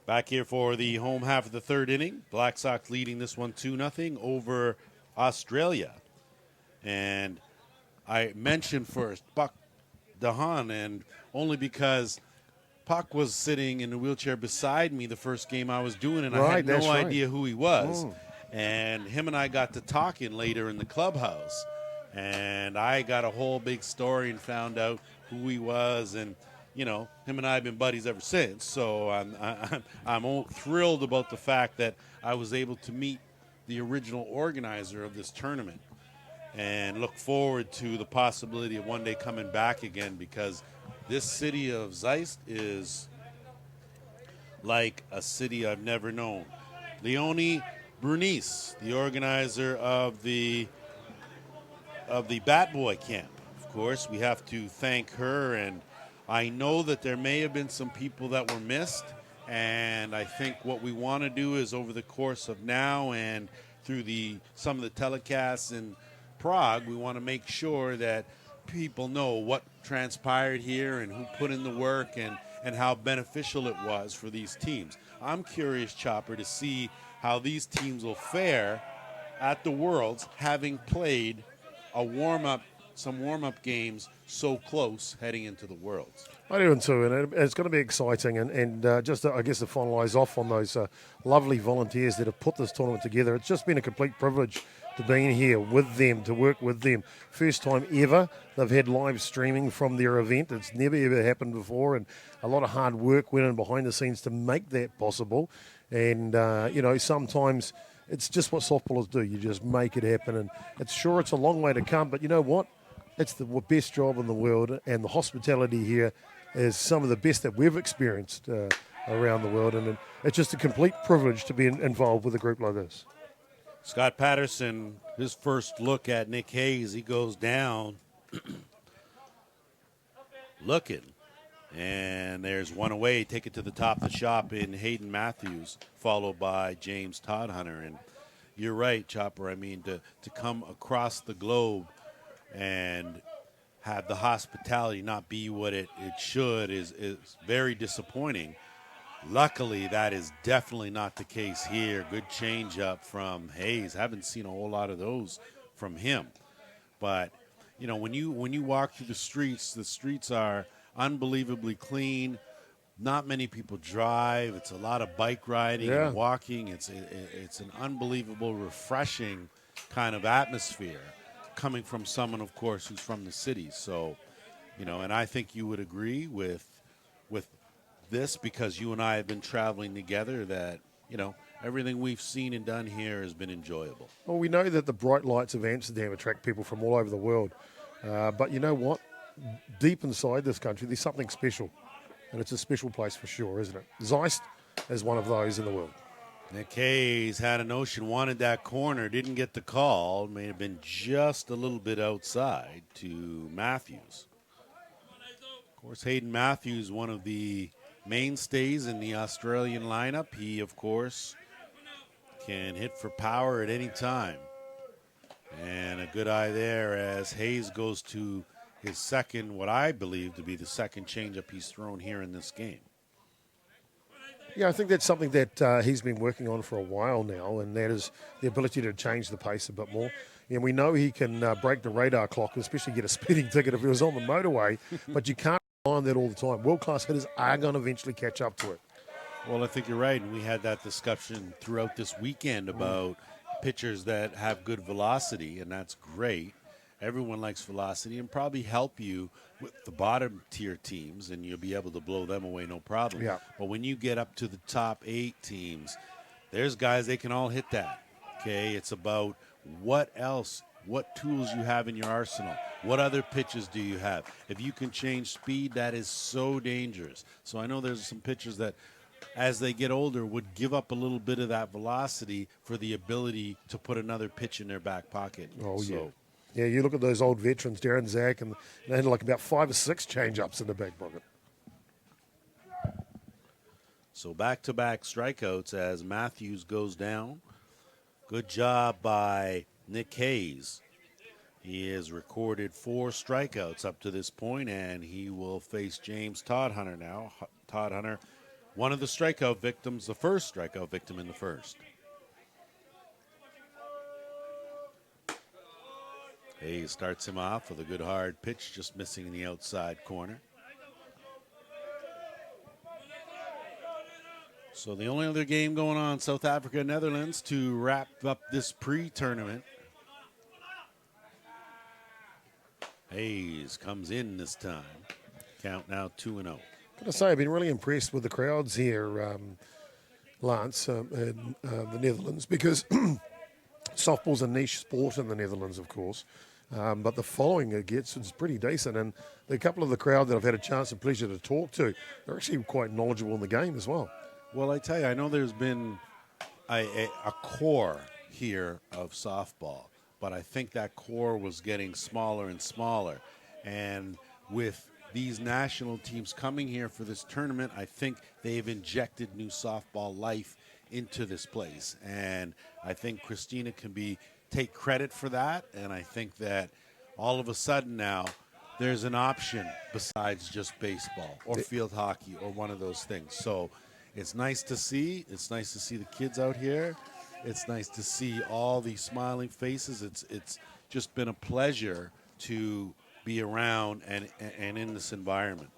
Speaker 2: Back here for the home half of the third inning. Black Sox leading this one 2-0 over Australia. And I mentioned first Buck Dahan, and only because Puck was sitting in a wheelchair beside me the first game I was doing, and I had no idea who he was. And him and I got to talking later in the clubhouse, and I got a whole big story and found out who he was, and you know, him and I have been buddies ever since. So I'm all thrilled about the fact that I was able to meet the original organizer of this tournament, and look forward to the possibility of one day coming back again, because this city of Zeist is like a city I've never known. Leonie Bernice, the organizer of the Bat Boy camp. Of course, we have to thank her, and I know that there may have been some people that were missed, and I think what we want to do is over the course of now and through some of the telecasts in Prague, we want to make sure that people know what transpired here and who put in the work and how beneficial it was for these teams. I'm curious, Chopper, to see how these teams will fare at the Worlds, having played some warm-up games so close heading into the Worlds.
Speaker 3: I do too, and it's going to be exciting. And just, I guess, to finalise off on those lovely volunteers that have put this tournament together, it's just been a complete privilege to be in here with them, to work with them. First time ever they've had live streaming from their event. It's never, ever happened before, and a lot of hard work went in behind the scenes to make that possible. And, sometimes it's just what softballers do. You just make it happen, and it's a long way to come, but you know what? It's the best job in the world, and the hospitality here is some of the best that we've experienced around the world, and it's just a complete privilege to be involved with a group like this.
Speaker 2: Scott Patterson, his first look at Nick Hayes, he goes down looking, and there's one away. Take it to the top of the shop in Hayden Matthews, followed by James Todhunter. And you're right, Chopper. I mean, to come across the globe and have the hospitality not be what it should is very disappointing. Luckily, that is definitely not the case here. Good change-up from Hayes. Haven't seen a whole lot of those from him. But, you know, when you walk through the streets are unbelievably clean. Not many people drive. It's a lot of bike riding and walking. It's an unbelievable, refreshing kind of atmosphere coming from someone, of course, who's from the city. So, you know, and I think you would agree with this, because you and I have been traveling together, that, you know, everything we've seen and done here has been enjoyable.
Speaker 3: Well, we know that the bright lights of Amsterdam attract people from all over the world. But you know what? Deep inside this country, there's something special. And it's a special place for sure, isn't it? Zeist is one of those in the world.
Speaker 2: Nick Hayes had a notion, wanted that corner, didn't get the call. May have been just a little bit outside to Matthews. Of course, Hayden Matthews, one of the mainstays in the Australian lineup. He, of course, can hit for power at any time. And a good eye there as Hayes goes to his second, what I believe to be the second changeup he's thrown here in this game.
Speaker 3: Yeah, I think that's something that he's been working on for a while now, and that is the ability to change the pace a bit more. And we know he can break the radar clock, especially get a speeding ticket if he was on the motorway, but you can't rely on that all the time. World-class hitters are going to eventually catch up to it.
Speaker 2: Well, I think you're right, and we had that discussion throughout this weekend about pitchers that have good velocity, and that's great. Everyone likes velocity, and probably help you with the bottom tier teams, and you'll be able to blow them away no problem.
Speaker 3: Yeah.
Speaker 2: But when you get up to the top 8 teams, there's guys, they can all hit that. Okay, it's about what else, what tools you have in your arsenal. What other pitches do you have? If you can change speed, that is so dangerous. So I know there's some pitchers that, as they get older, would give up a little bit of that velocity for the ability to put another pitch in their back pocket.
Speaker 3: Oh,
Speaker 2: so,
Speaker 3: yeah. Yeah, you look at those old veterans, Darren Zach, and they had like about 5 or 6 change-ups in the back pocket.
Speaker 2: So back-to-back strikeouts as Matthews goes down. Good job by Nick Hayes. He has recorded 4 strikeouts up to this point, and he will face James Todhunter now. Todhunter, one of the strikeout victims, the first strikeout victim in the first. Hayes starts him off with a good hard pitch, just missing in the outside corner. So the only other game going on, South Africa, Netherlands, to wrap up this pre-tournament. Hayes comes in this time. Count now 2-0.
Speaker 3: Gotta say, I've been really impressed with the crowds here, Lance, in the Netherlands, because softball's a niche sport in the Netherlands, of course, but the following it gets is pretty decent, and a couple of the crowd that I've had a chance and pleasure to talk to are actually quite knowledgeable in the game as well.
Speaker 2: Well, I tell you, I know there's been a core here of softball, but I think that core was getting smaller and smaller, and with these national teams coming here for this tournament, I think they've injected new softball life into this place, and I think Christina can take credit for that, and I think that all of a sudden now there's an option besides just baseball or field hockey or one of those things. So it's nice to see. It's nice to see the kids out here. It's nice to see all these smiling faces. It's just been a pleasure to be around and in this environment.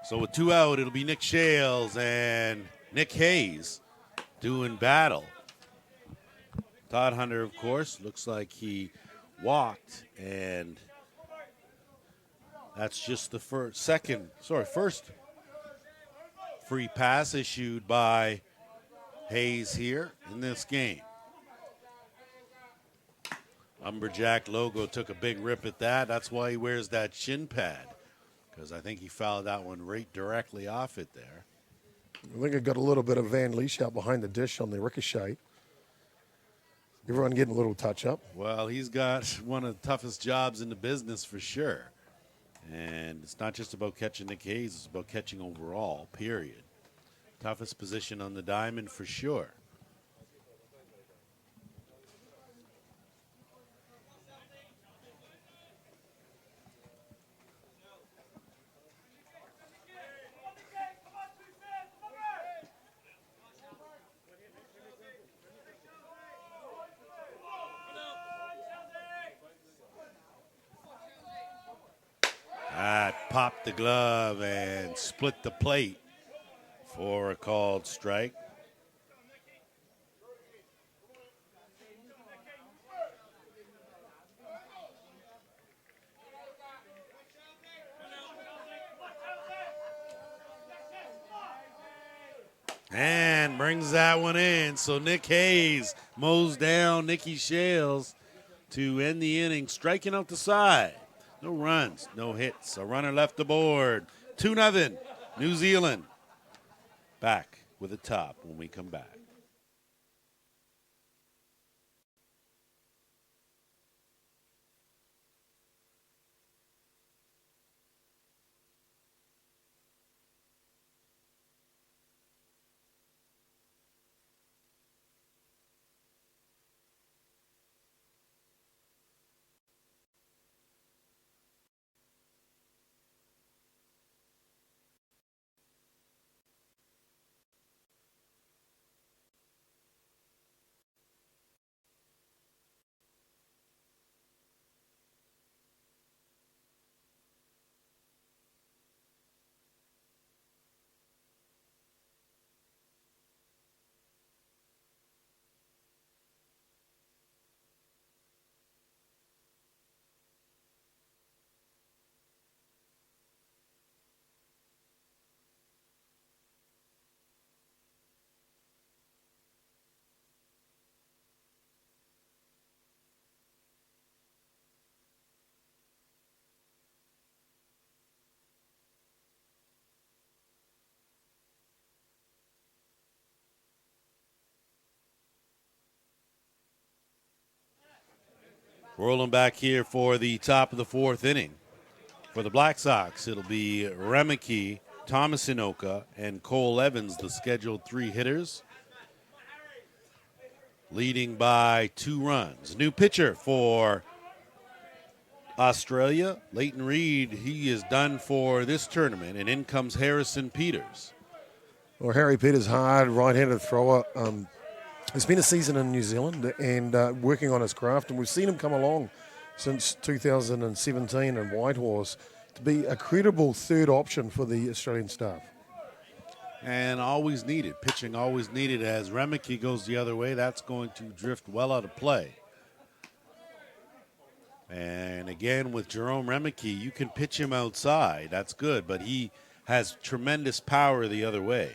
Speaker 2: So with 2 out, it'll be Nick Shales and Nick Hayes doing battle. Todd Hunter, of course, looks like he walked, and that's just the first free pass issued by Hayes here in this game. Lumberjack logo took a big rip at that. That's why he wears that shin pad, because I think he fouled that one right directly off it there.
Speaker 3: I think I got a little bit of Van Leash out behind the dish on the ricochet. Everyone getting a little touch-up.
Speaker 2: Well, he's got one of the toughest jobs in the business for sure. And it's not just about catching Nick Hayes, it's about catching overall, period. Toughest position on the diamond for sure. Popped the glove and split the plate for a called strike. And brings that one in. So Nick Hayes mows down Nicky Shales to end the inning, striking out the side. No runs, no hits. A runner left aboard. 2-0, New Zealand. Back with the top when we come back. Rolling back here for the top of the fourth inning. For the Black Sox, it'll be Remeke, Thomas Inoka, and Cole Evans, the scheduled three hitters. leading by 2 runs. New pitcher for Australia, Leighton Reed. He is done for this tournament, and in comes Harrison Peters.
Speaker 3: Well, Harry Peters, hard right-handed thrower. It's been a season in New Zealand and working on his craft, and we've seen him come along since 2017 in Whitehorse to be a credible third option for the Australian staff.
Speaker 2: And always needed, pitching always needed. As Remeke goes the other way, that's going to drift well out of play. And again, with Jerome Remeke, you can pitch him outside. That's good, but he has tremendous power the other way.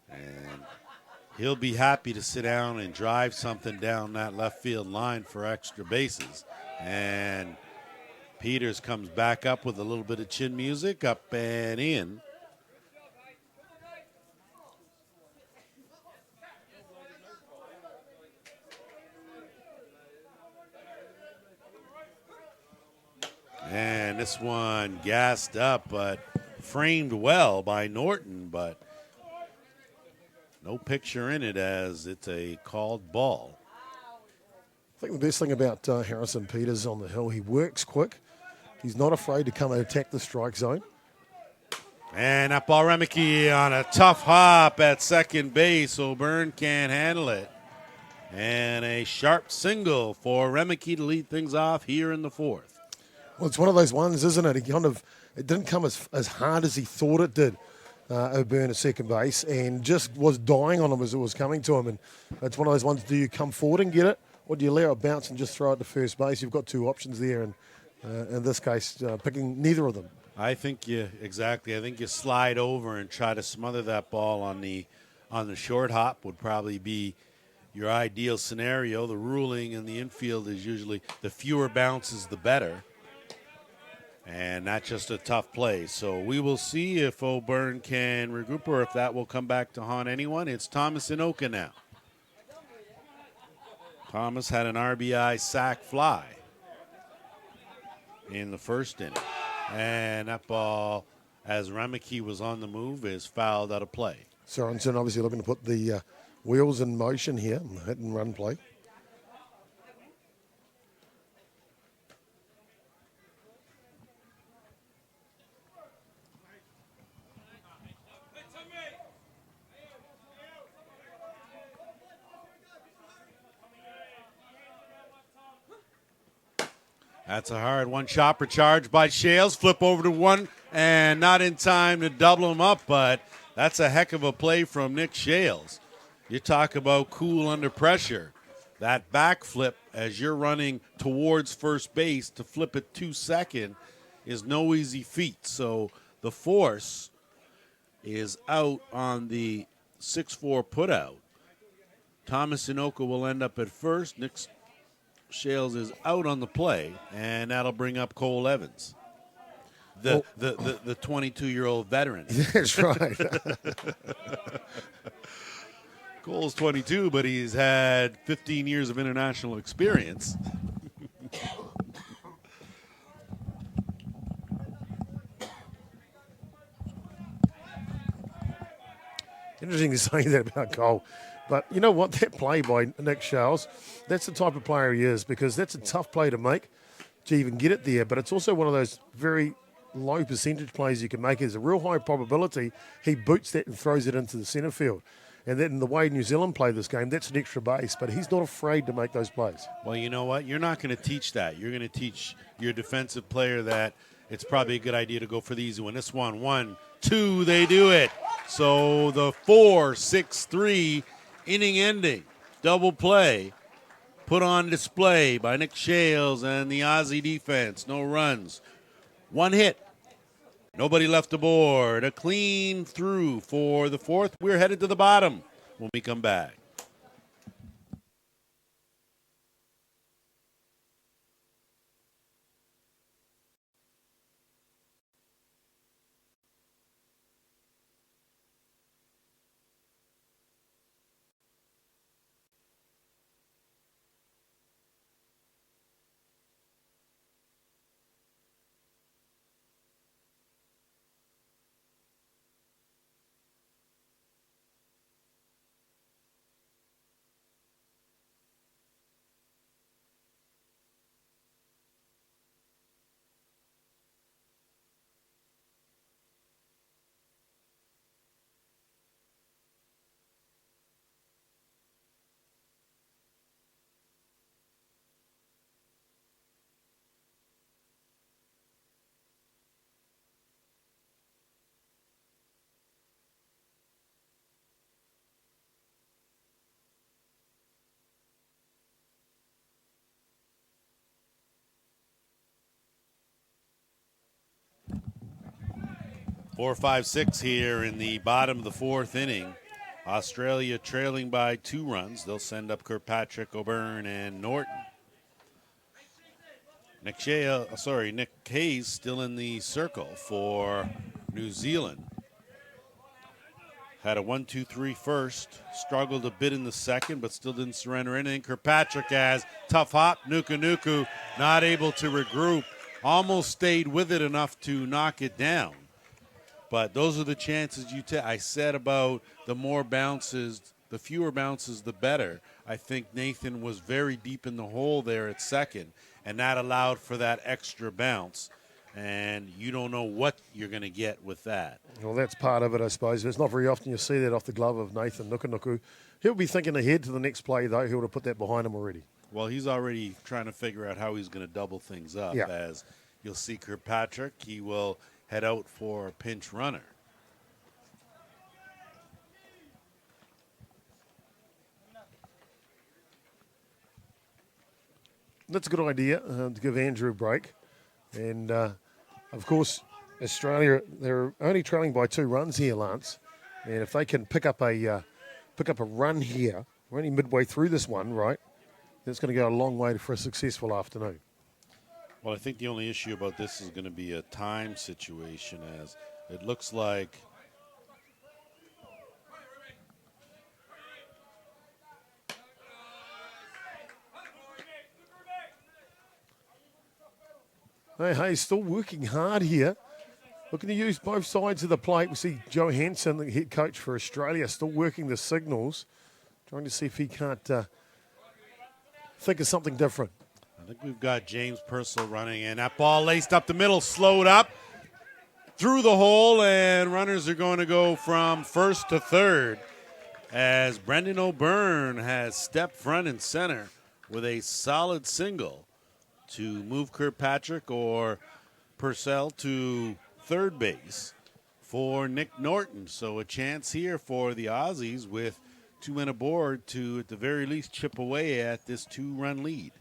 Speaker 2: And he'll be happy to sit down and drive something down that left field line for extra bases. And Peters comes back up with a little bit of chin music, up and in. And this one gassed up, but framed well by Norton, but no picture in it as it's a called ball.
Speaker 3: I think the best thing about Harrison Peters on the hill, he works quick. He's not afraid to come and attack the strike zone.
Speaker 2: And that ball, Remeke on a tough hop at second base. O'Byrne can't handle it. And a sharp single for Remeke to lead things off here in the 4th.
Speaker 3: Well, it's one of those ones, isn't it? It didn't come as hard as he thought it did. O'Byrne at second base, and just was dying on him as it was coming to him. And it's one of those ones, do you come forward and get it, or do you allow it bounce and just throw it to first base? You've got 2 options there, and in this case, picking neither of them.
Speaker 2: I think you slide over and try to smother that ball on the short hop would probably be your ideal scenario. The ruling in the infield is usually the fewer bounces, the better. And that's just a tough play. So we will see if O'Byrne can regroup or if that will come back to haunt anyone. It's Thomas Inoka now. Thomas had an RBI sac fly in the first inning. And that ball, as Remeke was on the move, is fouled out of play.
Speaker 3: Sorensen obviously looking to put the wheels in motion here, hit and run play.
Speaker 2: That's a hard one. Chopper charged by Shales. Flip over to one, and not in time to double him up, but that's a heck of a play from Nick Shales. You talk about cool under pressure. That backflip as you're running towards first base to flip it 2 second is no easy feat. So the force is out on the 6-4 putout. Thomas Inoka will end up at first. Nick Shales is out on the play, and that'll bring up Cole Evans, the 22-year-old veteran.
Speaker 3: That's right.
Speaker 2: Cole's 22, but he's had 15 years of international experience.
Speaker 3: Interesting to say that about Cole. But you know what? That play by Nick Shales, that's the type of player he is, because that's a tough play to make to even get it there. But it's also one of those very low percentage plays you can make. There's a real high probability he boots that and throws it into the centre field. And then the way New Zealand play this game, that's an extra base. But he's not afraid to make those plays.
Speaker 2: Well, you know what? You're not going to teach that. You're going to teach your defensive player that it's probably a good idea to go for the easy one. This one, 1, 2, they do it. So the 4-6-3 inning ending double play put on display by Nick Shales and the Aussie defense. No runs, 1 hit, nobody left aboard. A clean through for the 4th. We're headed to the bottom when we come back. 4, 5, 6 here in the bottom of the fourth inning. Australia trailing by 2 runs. They'll send up Kirkpatrick, O'Byrne, and Norton. Nick Hayes still in the circle for New Zealand. Had a 1-2-3 first, struggled a bit in the second, but still didn't surrender anything. Kirkpatrick has tough hop. Nuku not able to regroup. Almost stayed with it enough to knock it down. But those are the chances you take. I said about the more bounces, the fewer bounces, the better. I think Nathan was very deep in the hole there at second, and that allowed for that extra bounce. And you don't know what you're going to get with that.
Speaker 3: Well, that's part of it, I suppose. It's not very often you see that off the glove of Nathan Nuku. He'll be thinking ahead to the next play, though. He'll have put that behind him already.
Speaker 2: Well, he's already trying to figure out how he's going to double things up.
Speaker 3: Yeah.
Speaker 2: As you'll see Kirkpatrick, he will head out for a pinch runner.
Speaker 3: That's a good idea to give Andrew a break. And, of course, Australia, they're only trailing by 2 runs here, Lance. And if they can pick up a run here, we're only midway through this one, right? That's going to go a long way for a successful afternoon.
Speaker 2: Well, I think the only issue about this is going to be a time situation, as it looks like
Speaker 3: Hey, still working hard here. Looking to use both sides of the plate. We see Joe Hansen, the head coach for Australia, still working the signals, trying to see if he can't think of something different.
Speaker 2: I think we've got James Purcell running, and that ball laced up the middle, slowed up, through the hole, and runners are going to go from first to third as Brendan O'Byrne has stepped front and center with a solid single to move Kirkpatrick or Purcell to third base for Nick Norton. So a chance here for the Aussies with 2 men aboard to, at the very least, chip away at this 2-run lead.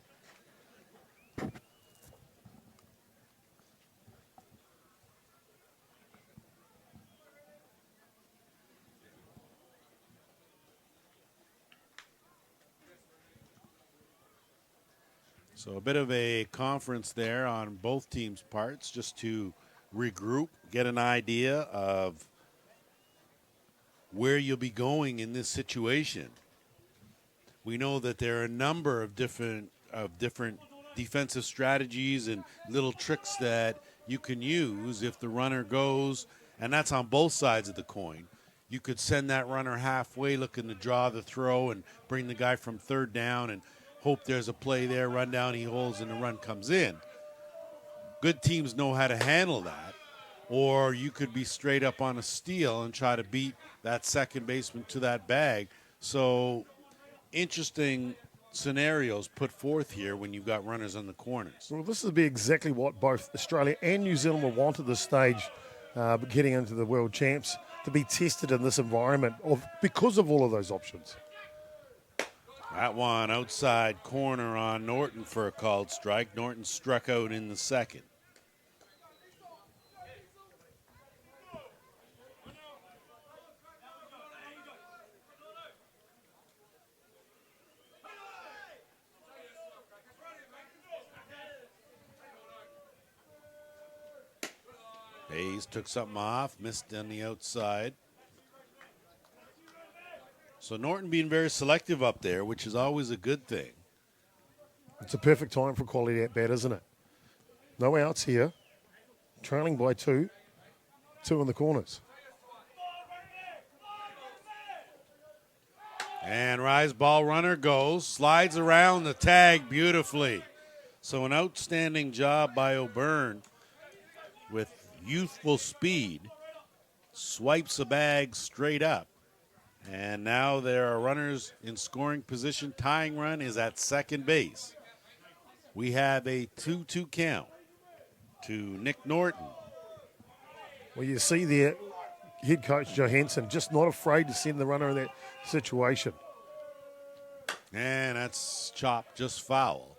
Speaker 2: So a bit of a conference there on both teams' parts just to regroup, get an idea of where you'll be going in this situation. We know that there are a number of different defensive strategies and little tricks that you can use if the runner goes, and that's on both sides of the coin. You could send that runner halfway looking to draw the throw and bring the guy from third down and hope there's a play there, run down, he holds, and the run comes in. Good teams know how to handle that. Or you could be straight up on a steal and try to beat that second baseman to that bag. So interesting scenarios put forth here when you've got runners on the corners.
Speaker 3: Well, this would be exactly what both Australia and New Zealand will want at this stage, getting into the World Champs, to be tested in this environment because of all of those options.
Speaker 2: That one outside corner on Norton for a called strike. Norton struck out in the second. Hayes took something off, missed on the outside. So Norton being very selective up there, which is always a good thing.
Speaker 3: It's a perfect time for quality at bat, isn't it? No outs here. Trailing by 2. 2 in the corners.
Speaker 2: And rise ball runner goes, slides around the tag beautifully. So an outstanding job by O'Byrne with youthful speed. Swipes a bag straight up. And now there are runners in scoring position. Tying run is at second base. We have a 2-2 count to Nick Norton.
Speaker 3: Well, you see there, head coach Johansson just not afraid to send the runner in that situation.
Speaker 2: And that's chopped just foul.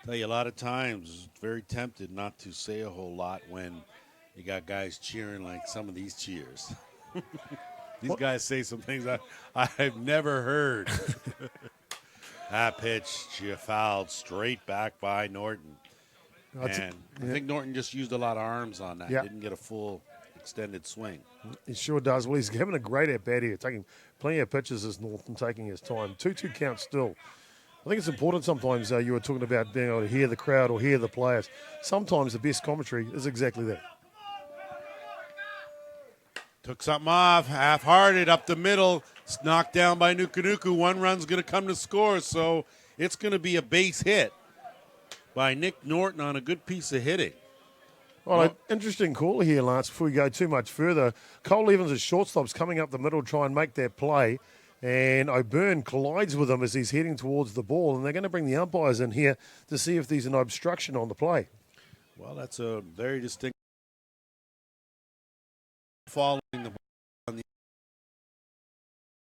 Speaker 2: Tell you, a lot of times, very tempted not to say a whole lot when you got guys cheering like some of these cheers. These guys say some things I've never heard. That pitch, she fouled straight back by Norton. And I think Norton just used a lot of arms on that.
Speaker 3: Yeah.
Speaker 2: Didn't get a full extended swing.
Speaker 3: He sure does. Well, he's having a great at-bat here, taking plenty of pitches as Norton taking his time. 2-2 count still. I think it's important sometimes, you were talking about being able to hear the crowd or hear the players. Sometimes the best commentary is exactly that.
Speaker 2: Took something off, half-hearted, up the middle. It's knocked down by Nuku. One run's going to come to score, so it's going to be a base hit by Nick Norton on a good piece of hitting.
Speaker 3: Well, interesting call here, Lance, before we go too much further. Cole Evans' shortstop's coming up the middle to try and make that play, and O'Byrne collides with him as he's heading towards the ball, and they're going to bring the umpires in here to see if there's an obstruction on the play.
Speaker 2: Well, that's a very distinct following the ball on the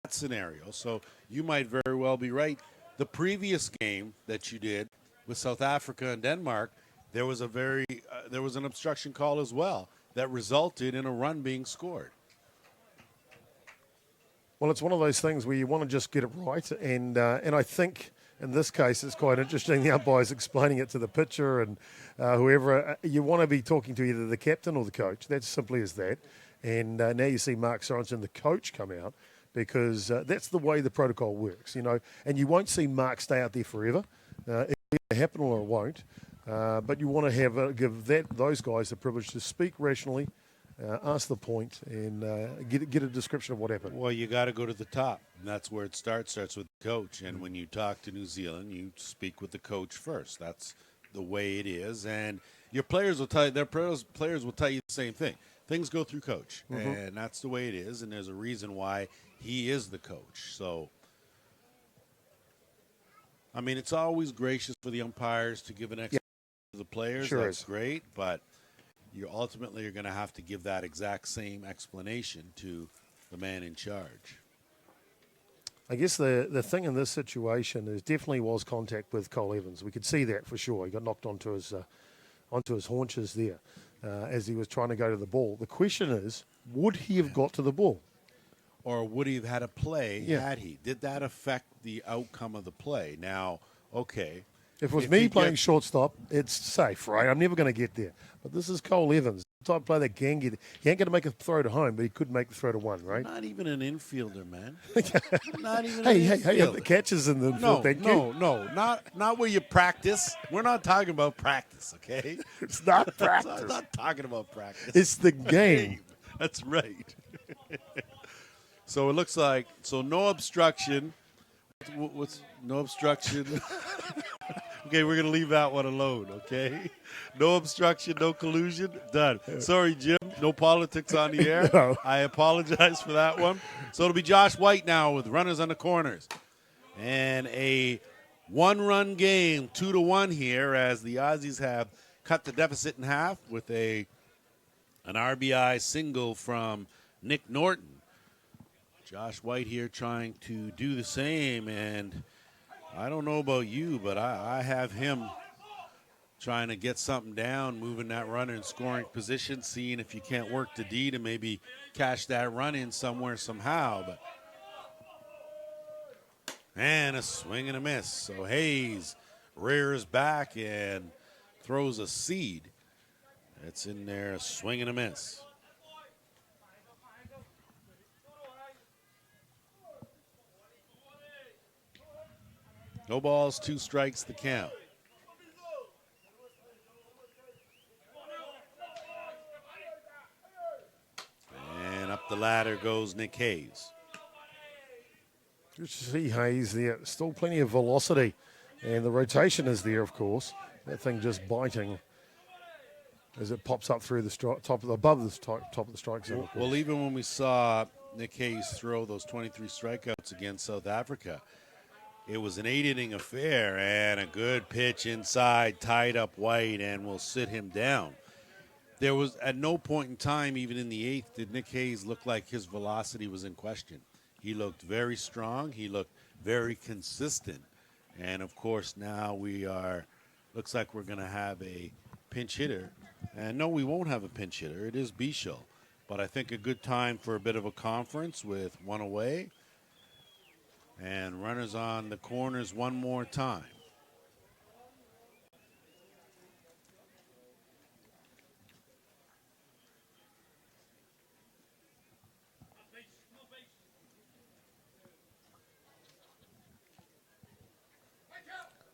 Speaker 2: scenario, so you might very well be right. The previous game that you did with South Africa and Denmark, there was an obstruction call as well that resulted in a run being scored.
Speaker 3: Well, it's one of those things where you want to just get it right, and I think in this case it's quite interesting. The umpire's explaining it to the pitcher and whoever. You want to be talking to either the captain or the coach. That's simply as that. And now you see Mark Sorensen, the coach, come out because that's the way the protocol works, you know. And you won't see Mark stay out there forever. It'll either happen or it won't. But you want to give those guys the privilege to speak rationally, ask the point, and get a description of what happened.
Speaker 2: Well, you got to go to the top, and that's where it starts with the coach. And when you talk to New Zealand, you speak with the coach first. That's the way it is. And your players will tell you, players will tell you the same thing. Things go through coach, and that's the way it is. And there's a reason why he is the coach. So, I mean, it's always gracious for the umpires to give an explanation to the players.
Speaker 3: Sure
Speaker 2: That's
Speaker 3: is.
Speaker 2: great, but you're going to have to give that exact same explanation to the man in charge.
Speaker 3: I guess the thing in this situation is definitely was contact with Cole Evans. We could see that for sure. He got knocked onto his haunches there as he was trying to go to the ball. The question is, would he have got to the ball?
Speaker 2: Or would he have had a play had he? Did that affect the outcome of the play? Now, okay.
Speaker 3: If it was me playing shortstop, it's safe, right? I'm never going to get there. But this is Cole Evans, the type of player that can get. He ain't going to make a throw to home, but he could make the throw to one, right?
Speaker 2: Not even an infielder, man. Not even
Speaker 3: Hey,
Speaker 2: an infielder.
Speaker 3: the catches in the field, thank you.
Speaker 2: No, not where you practice. We're not talking about practice, okay?
Speaker 3: It's not practice.
Speaker 2: I'm not talking about practice.
Speaker 3: It's the game.
Speaker 2: That's right. So it looks like, no obstruction. What's no obstruction? Okay, we're going to leave that one alone, okay? No obstruction, no collusion, done. Sorry, Jim, no politics on the air.
Speaker 3: No.
Speaker 2: I apologize for that one. So it'll be Josh White now with runners on the corners. And a one-run game, 2-1 here, as the Aussies have cut the deficit in half with an RBI single from Nick Norton. Josh White here trying to do the same, and I don't know about you, but I have him trying to get something down, moving that runner in scoring position, seeing if you can't work the D to maybe cash that run in somewhere somehow. And a swing and a miss. So Hayes rears back and throws a seed. It's in there, a swing and a miss. No balls, 2 strikes, the count. And up the ladder goes Nick Hayes.
Speaker 3: You see Hayes there, still plenty of velocity, and the rotation is there, of course. That thing just biting as it pops up through the above the top of the strike zone.
Speaker 2: Well, even when we saw Nick Hayes throw those 23 strikeouts against South Africa, it was an 8-inning affair, and a good pitch inside, tied up White, and will sit him down. There was at no point in time, even in the 8th, did Nick Hayes look like his velocity was in question. He looked very strong. He looked very consistent. And, of course, now we are Looks like we're going to have a pinch hitter. And no, we won't have a pinch hitter. It is Bichel. But I think a good time for a bit of a conference with one away. And runners on the corners one more time.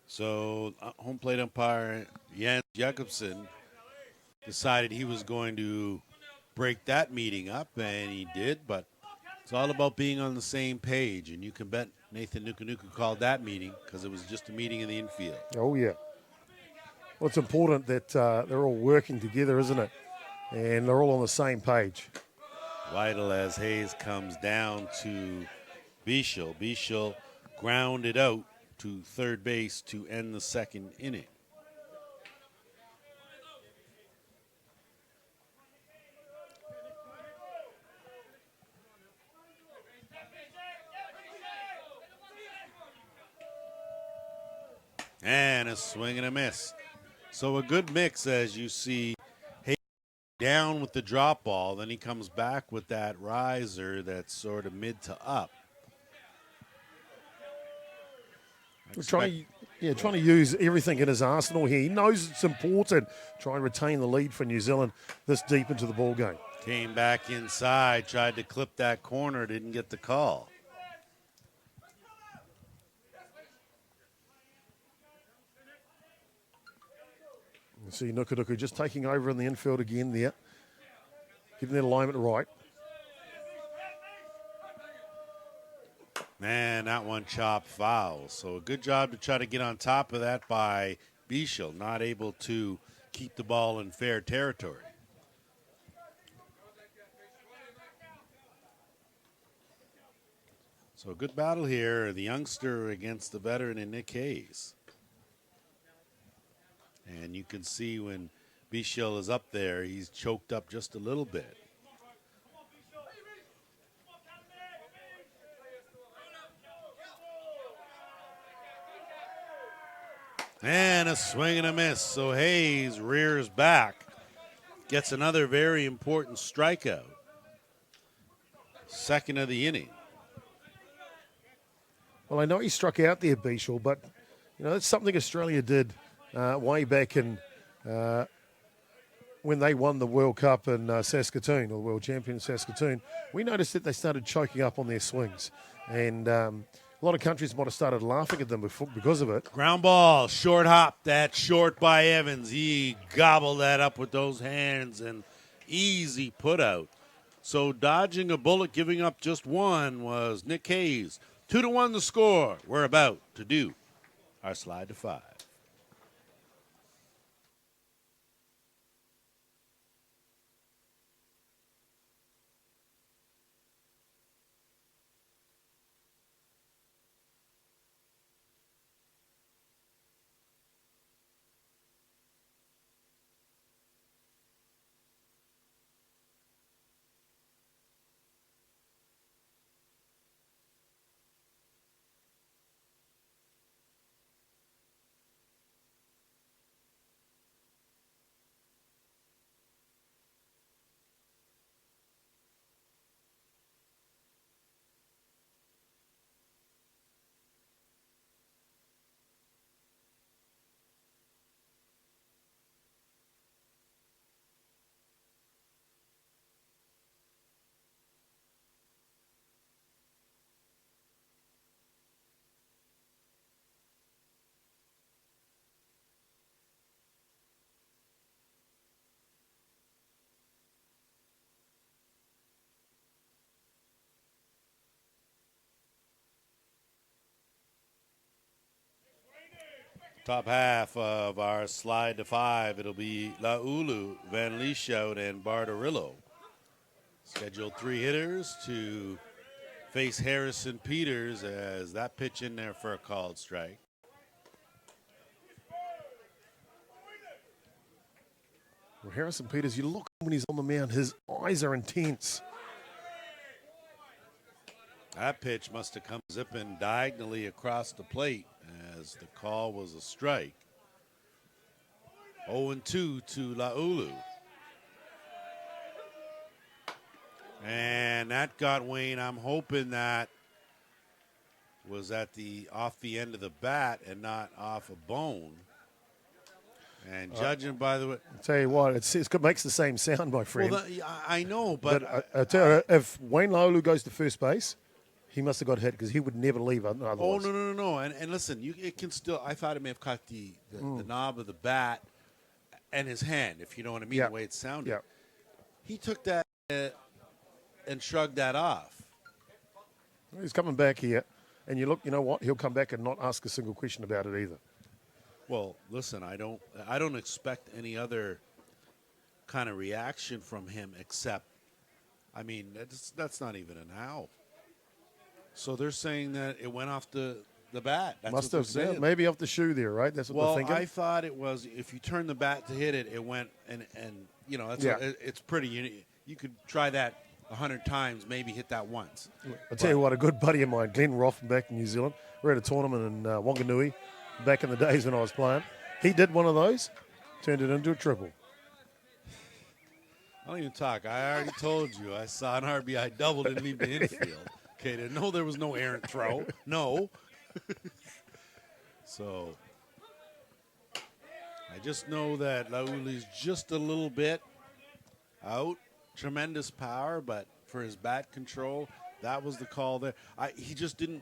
Speaker 2: So home plate umpire Jens Jakobsen decided he was going to break that meeting up, and he did, but it's all about being on the same page, and you can bet Nathan Nukunuku called that meeting because it was just a meeting in the infield.
Speaker 3: Oh, yeah. Well, it's important that they're all working together, isn't it? And they're all on the same page.
Speaker 2: Vital as Hayes comes down to Bichel. Bichel grounded out to third base to end the second inning. And a swing and a miss. So a good mix as you see Hayes down with the drop ball. Then he comes back with that riser that's sort of mid to up.
Speaker 3: Trying to use everything in his arsenal here. He knows it's important. Try and retain the lead for New Zealand this deep into the ball game.
Speaker 2: Came back inside, tried to clip that corner, didn't get the call.
Speaker 3: You see Nukunuku just taking over in the infield again there. Getting that alignment right.
Speaker 2: Man, that one chopped foul. So a good job to try to get on top of that by Bichel, not able to keep the ball in fair territory. So a good battle here, the youngster against the veteran in Nick Hayes. And you can see when Bichel is up there, he's choked up just a little bit. And a swing and a miss. So Hayes rears back, gets another very important strikeout. Second of the inning.
Speaker 3: Well, I know he struck out there, Bichel, but that's something Australia did way back in when they won the World Cup in Saskatoon, or the World Champion in Saskatoon. We noticed that they started choking up on their swings, and a lot of countries might have started laughing at them because of it.
Speaker 2: Ground ball, short hop, that short by Evans. He gobbled that up with those hands and easy put out. So dodging a bullet, giving up just one was Nick Hayes. 2-1 the score. We're about to do our slide to 5. Top half of our slide to 5, it'll be Laulu, Van Lieshout, and Bartarillo. Scheduled 3 hitters to face Harrison Peters as that pitch in there for a called strike.
Speaker 3: Well, Harrison Peters, you look when he's on the mound, his eyes are intense.
Speaker 2: That pitch must have come zipping diagonally across the plate as the call was a strike. 0-2 to Laulu. And that got Wayne. I'm hoping that was off the end of the bat and not off a bone. And judging by the way,
Speaker 3: I'll tell you what, it makes the same sound, my friend.
Speaker 2: well, I know, but
Speaker 3: I tell you, if Wayne Laulu goes to first base, he must have got hit because he would never leave otherwise.
Speaker 2: Oh, no. And listen, it can still, I thought it may have caught the knob of the bat and his hand, if you know what I mean, the way it sounded.
Speaker 3: Yeah.
Speaker 2: He took that and shrugged that off.
Speaker 3: He's coming back here, and you know what? He'll come back and not ask a single question about it either.
Speaker 2: Well, listen, I don't expect any other kind of reaction from him except, I mean, that's not even an owl. So they're saying that it went off the bat. That's
Speaker 3: Must
Speaker 2: what
Speaker 3: have,
Speaker 2: they're saying.
Speaker 3: maybe off the shoe there, right? That's what they're thinking.
Speaker 2: I thought it was if you turn the bat to hit it, it went and you know it's pretty. You could try that 100 times, maybe hit that once.
Speaker 3: I'll tell you what, a good buddy of mine, Glenn Roth, back in New Zealand, we're at a tournament in Wanganui back in the days when I was playing. He did one of those, turned it into a triple.
Speaker 2: I don't even talk. I already told you. I saw an RBI double, didn't leave the infield. Okay, didn't know there was no errant throw. No. So I just know that Lauli's just a little bit out. Tremendous power, but for his bat control, that was the call there. He just didn't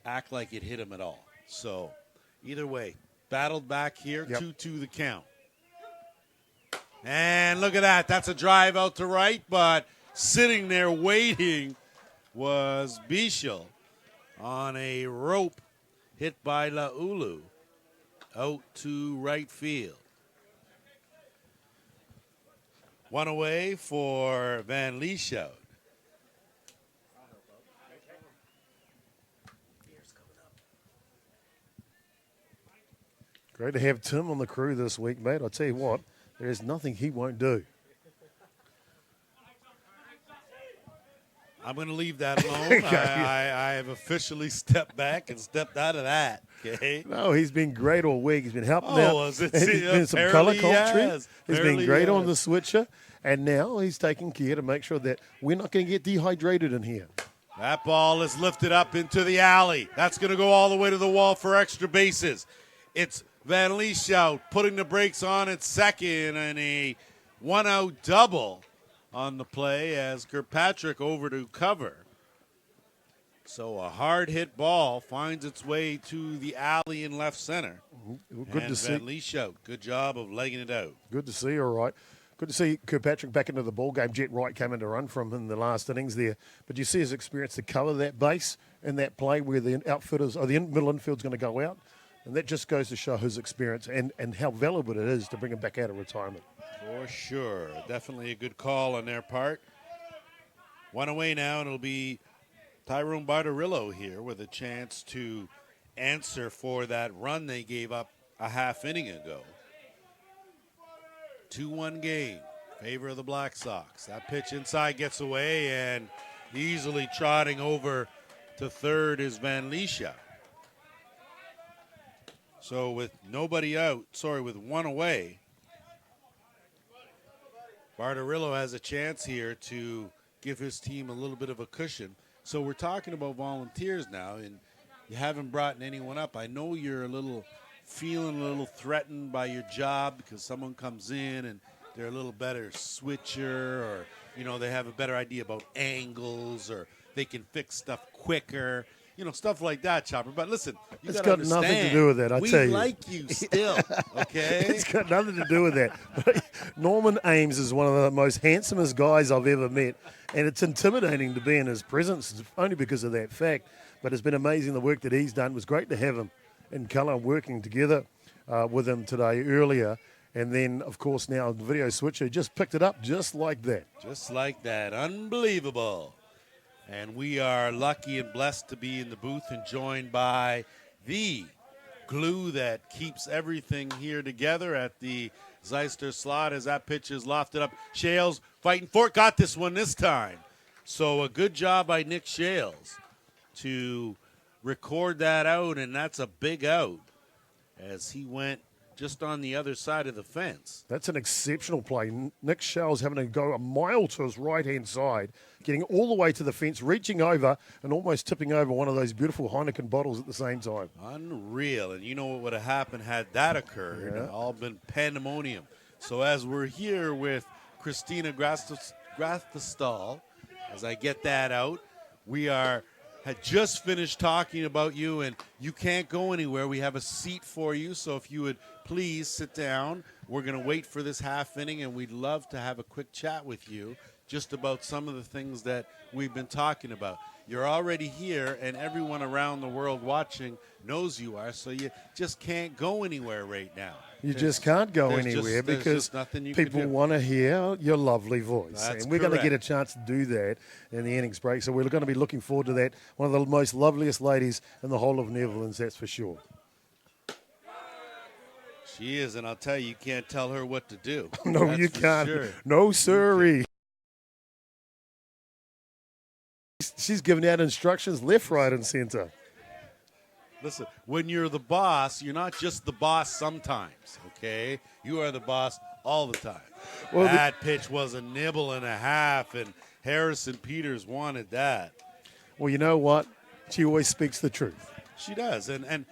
Speaker 2: act like it hit him at all. So either way, battled back here, 2-2 the count. And look at that. That's a drive out to right, but sitting there waiting was Bichel on a rope hit by Laulu out to right field. One away for Van Lieshout.
Speaker 3: Great to have Tim on the crew this week, mate. I'll tell you what, there is nothing he won't do.
Speaker 2: I'm going to leave that alone. I have officially stepped back and stepped out of that. Okay.
Speaker 3: No, he's been great all week. He's been helping out.
Speaker 2: He's
Speaker 3: been some colour commentary. He's been great on the
Speaker 2: has.
Speaker 3: switcher. And now he's taking care to make sure that we're not going to get dehydrated in here.
Speaker 2: That ball is lifted up into the alley. That's going to go all the way to the wall for extra bases. It's Van Lieshout putting the brakes on at second and a one-out double on the play as Kirkpatrick over to cover. So a hard-hit ball finds its way to the alley in left center.
Speaker 3: Good to see.
Speaker 2: Van Lieshout, good job of legging it out.
Speaker 3: Good to see, all right. Good to see Kirkpatrick back into the ball game. Jet Wright came in to run from him in the last innings there. But you see his experience to cover that base in that play where the outfitters or the middle infield's going to go out. And that just goes to show his experience and how valuable it is to bring him back out of retirement.
Speaker 2: For sure. Definitely a good call on their part. One away now, and it'll be Tyrone Bartorillo here with a chance to answer for that run they gave up a half inning ago. 2-1 game, favor of the Black Sox. That pitch inside gets away, and easily trotting over to third is Van Lieshout. So with nobody out, with one away, Bartorillo has a chance here to give his team a little bit of a cushion. So we're talking about volunteers now, and you haven't brought anyone up. I know you're feeling a little threatened by your job because someone comes in and they're a little better switcher, or they have a better idea about angles, or they can fix stuff quicker, stuff like that, Chopper. But listen,
Speaker 3: it's got nothing to do with that. I tell you,
Speaker 2: we like you still, okay?
Speaker 3: It's got nothing to do with that. Norman Ames is one of the most handsomest guys I've ever met, and it's intimidating to be in his presence only because of that fact. But it's been amazing the work that he's done. It was great to have him in colour working together with him today earlier. And then, of course, now the video switcher just picked it up just like that.
Speaker 2: Just like that. Unbelievable. And we are lucky and blessed to be in the booth and joined by the glue that keeps everything here together at the Zeister slot as that pitch is lofted up. Shales fighting for it. Got this one this time. So a good job by Nick Shales to record that out, and that's a big out as he went just on the other side of the fence.
Speaker 3: That's an exceptional play. Nick Shell's having to go a mile to his right-hand side, getting all the way to the fence, reaching over and almost tipping over one of those beautiful Heineken bottles at the same time.
Speaker 2: Unreal. And you know what would have happened had that occurred?
Speaker 3: Yeah.
Speaker 2: All been pandemonium. So as we're here with Christina Grafthestall, as I get that out, we had just finished talking about you, and you can't go anywhere. We have a seat for you, so if you would please sit down. We're going to wait for this half inning, and we'd love to have a quick chat with you just about some of the things that we've been talking about. You're already here, and everyone around the world watching knows you are, so you just can't go anywhere right now.
Speaker 3: You just can't go anywhere
Speaker 2: there's
Speaker 3: because
Speaker 2: just nothing you can
Speaker 3: people
Speaker 2: do.
Speaker 3: want to hear your lovely voice.
Speaker 2: That's
Speaker 3: and we're going to get a
Speaker 2: correct.
Speaker 3: chance to do that in the innings break. So we're going to be looking forward to that. One of the most loveliest ladies in the whole of Netherlands, that's for sure.
Speaker 2: She is, and I'll tell you, you can't tell her what to do.
Speaker 3: No,
Speaker 2: That's
Speaker 3: you
Speaker 2: for
Speaker 3: can't.
Speaker 2: sure.
Speaker 3: No, sirree. She's giving out instructions left, right, and center.
Speaker 2: Listen, when you're the boss, you're not just the boss sometimes, okay? You are the boss all the time.
Speaker 3: Well,
Speaker 2: that pitch was a nibble and a half, and Harrison Peters wanted that.
Speaker 3: Well, you know what? She always speaks the truth.
Speaker 2: She does. And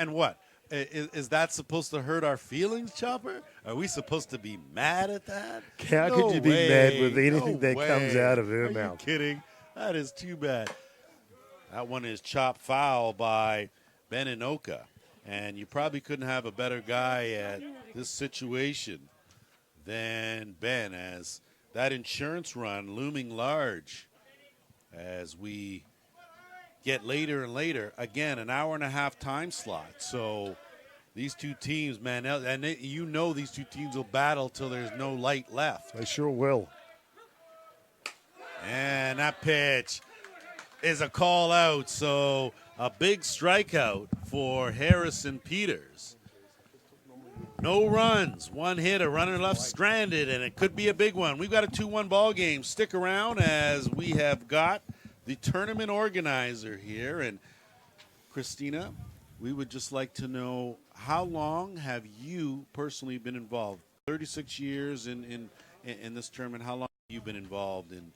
Speaker 2: what? Is that supposed to hurt our feelings, Chopper? Are we supposed to be mad at that?
Speaker 3: How could you be mad with anything that comes out of her
Speaker 2: Are
Speaker 3: mouth?
Speaker 2: you kidding? That is too bad. That one is chopped foul by Ben Inoka. And you probably couldn't have a better guy at this situation than Ben, as that insurance run looming large as we get later and later. Again, an hour and a half time slot. So these two teams, man, and you know these two teams will battle till there's no light left.
Speaker 3: They sure will.
Speaker 2: And that pitch is a call out. So a big strikeout for Harrison Peters. No runs, one hit, a runner left stranded, and it could be a big one. We've got a 2-1 ball game. Stick around as we have got the tournament organizer here. And Christina, we would just like to know, how long have you personally been involved? 36 years in this tournament. How long have you been involved in?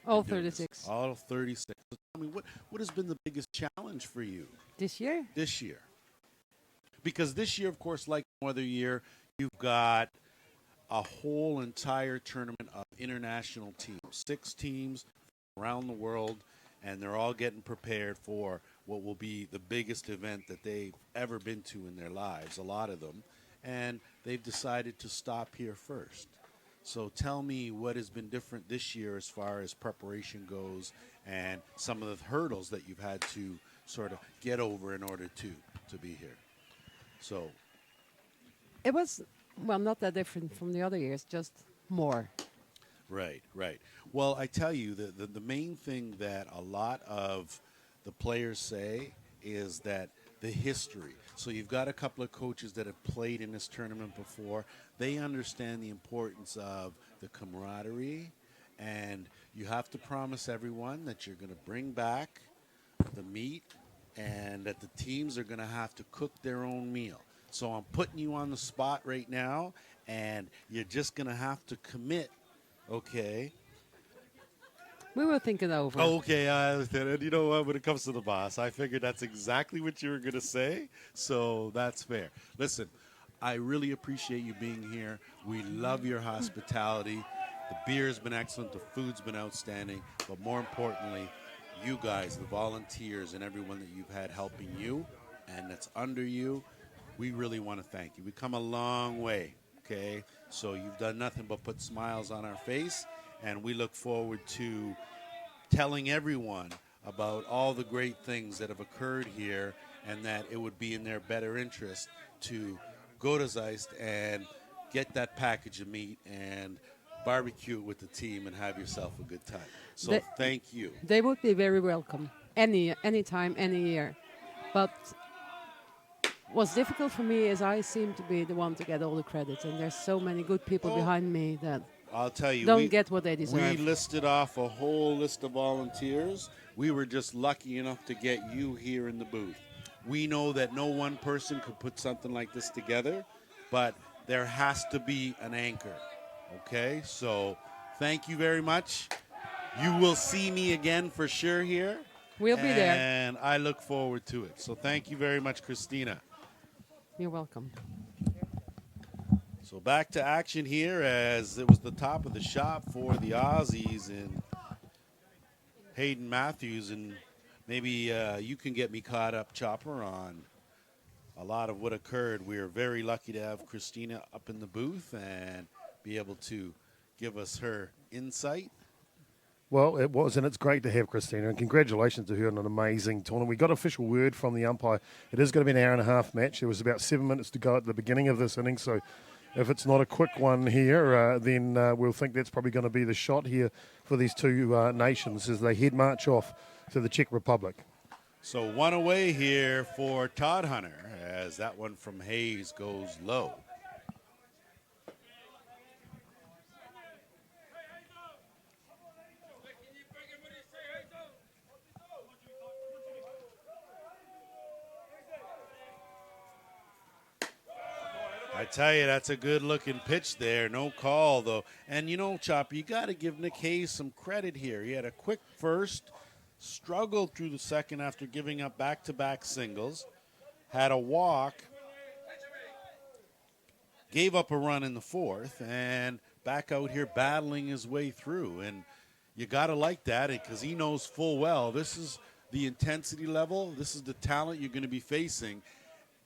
Speaker 4: All
Speaker 2: in doing
Speaker 4: 36.
Speaker 2: this? All 36. So tell me, what has been the biggest challenge for you
Speaker 4: This year?
Speaker 2: this year? Because this year, of course, like no other year, you've got a whole entire tournament of international teams, 6 teams around the world, and they're all getting prepared for what will be the biggest event that they've ever been to in their lives, a lot of them, and they've decided to stop here first. So tell me what has been different this year as far as preparation goes and some of the hurdles that you've had to sort of get over in order to be here. So,
Speaker 4: It was, well, not that different from the other years, just more.
Speaker 2: right. Well, I tell you, the main thing that a lot of the players say is that the history. So you've got a couple of coaches that have played in this tournament before. They understand the importance of the camaraderie, and you have to promise everyone that you're going to bring back the meat and that the teams are going to have to cook their own meal. So I'm putting you on the spot right now, and you're just going to have to commit, okay?
Speaker 4: We will think it over.
Speaker 2: Okay, I understand. And you know what? When it comes to the boss, I figured that's exactly what you were going to say, so that's fair. Listen, I really appreciate you being here. We love your hospitality. The beer's been excellent. The food's been outstanding. But more importantly, you guys, the volunteers, and everyone that you've had helping you and that's under you, we really want to thank you. We've come a long way, okay? So you've done nothing but put smiles on our face, and we look forward to telling everyone about all the great things that have occurred here, and that it would be in their better interest to go to Zeist and get that package of meat and barbecue it with the team and have yourself a good time. So thank you.
Speaker 4: They would be very welcome, any time, any year. But what's difficult for me is I seem to be the one to get all the credit, and there's so many good people behind me that
Speaker 2: I'll tell you,
Speaker 4: don't get what they deserve.
Speaker 2: We listed off a whole list of volunteers. We were just lucky enough to get you here in the booth. We know that no one person could put something like this together, but there has to be an anchor. Okay, so thank you very much. You will see me again for sure here.
Speaker 4: We'll be there.
Speaker 2: And I look forward to it. So thank you very much, Christina.
Speaker 4: You're welcome.
Speaker 2: So back to action here as it was the top of the shop for the Aussies and Hayden Matthews. And maybe you can get me caught up, Chopper, on a lot of what occurred. We are very lucky to have Christina up in the booth and be able to give us her insight.
Speaker 3: Well, it was, and it's great to have Christina, and congratulations to her on an amazing tournament. We got official word from the umpire. It is going to be an hour-and-a-half match. There was about 7 minutes to go at the beginning of this inning, so if it's not a quick one here, then we'll think that's probably going to be the shot here for these two nations as they head march off to the Czech Republic.
Speaker 2: So one away here for Todd Hunter as that one from Hayes goes low. I tell you, that's a good-looking pitch there. No call, though. And, you know, Chop, you got to give Nick Hayes some credit here. He had a quick first, struggled through the second after giving up back-to-back singles, had a walk, gave up a run in the fourth, and back out here battling his way through. And you got to like that because he knows full well this is the intensity level, this is the talent you're going to be facing.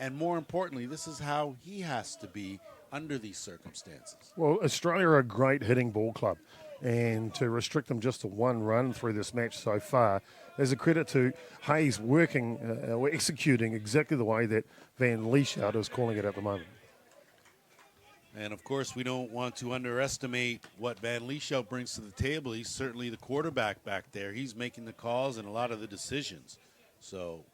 Speaker 2: And more importantly, this is how he has to be under these circumstances.
Speaker 3: Well, Australia are a great hitting ball club, and to restrict them just to one run through this match so far is a credit to Hayes working or executing exactly the way that Van Lieshout is calling it at the moment.
Speaker 2: And, of course, we don't want to underestimate what Van Lieshout brings to the table. He's certainly the quarterback back there. He's making the calls and a lot of the decisions. So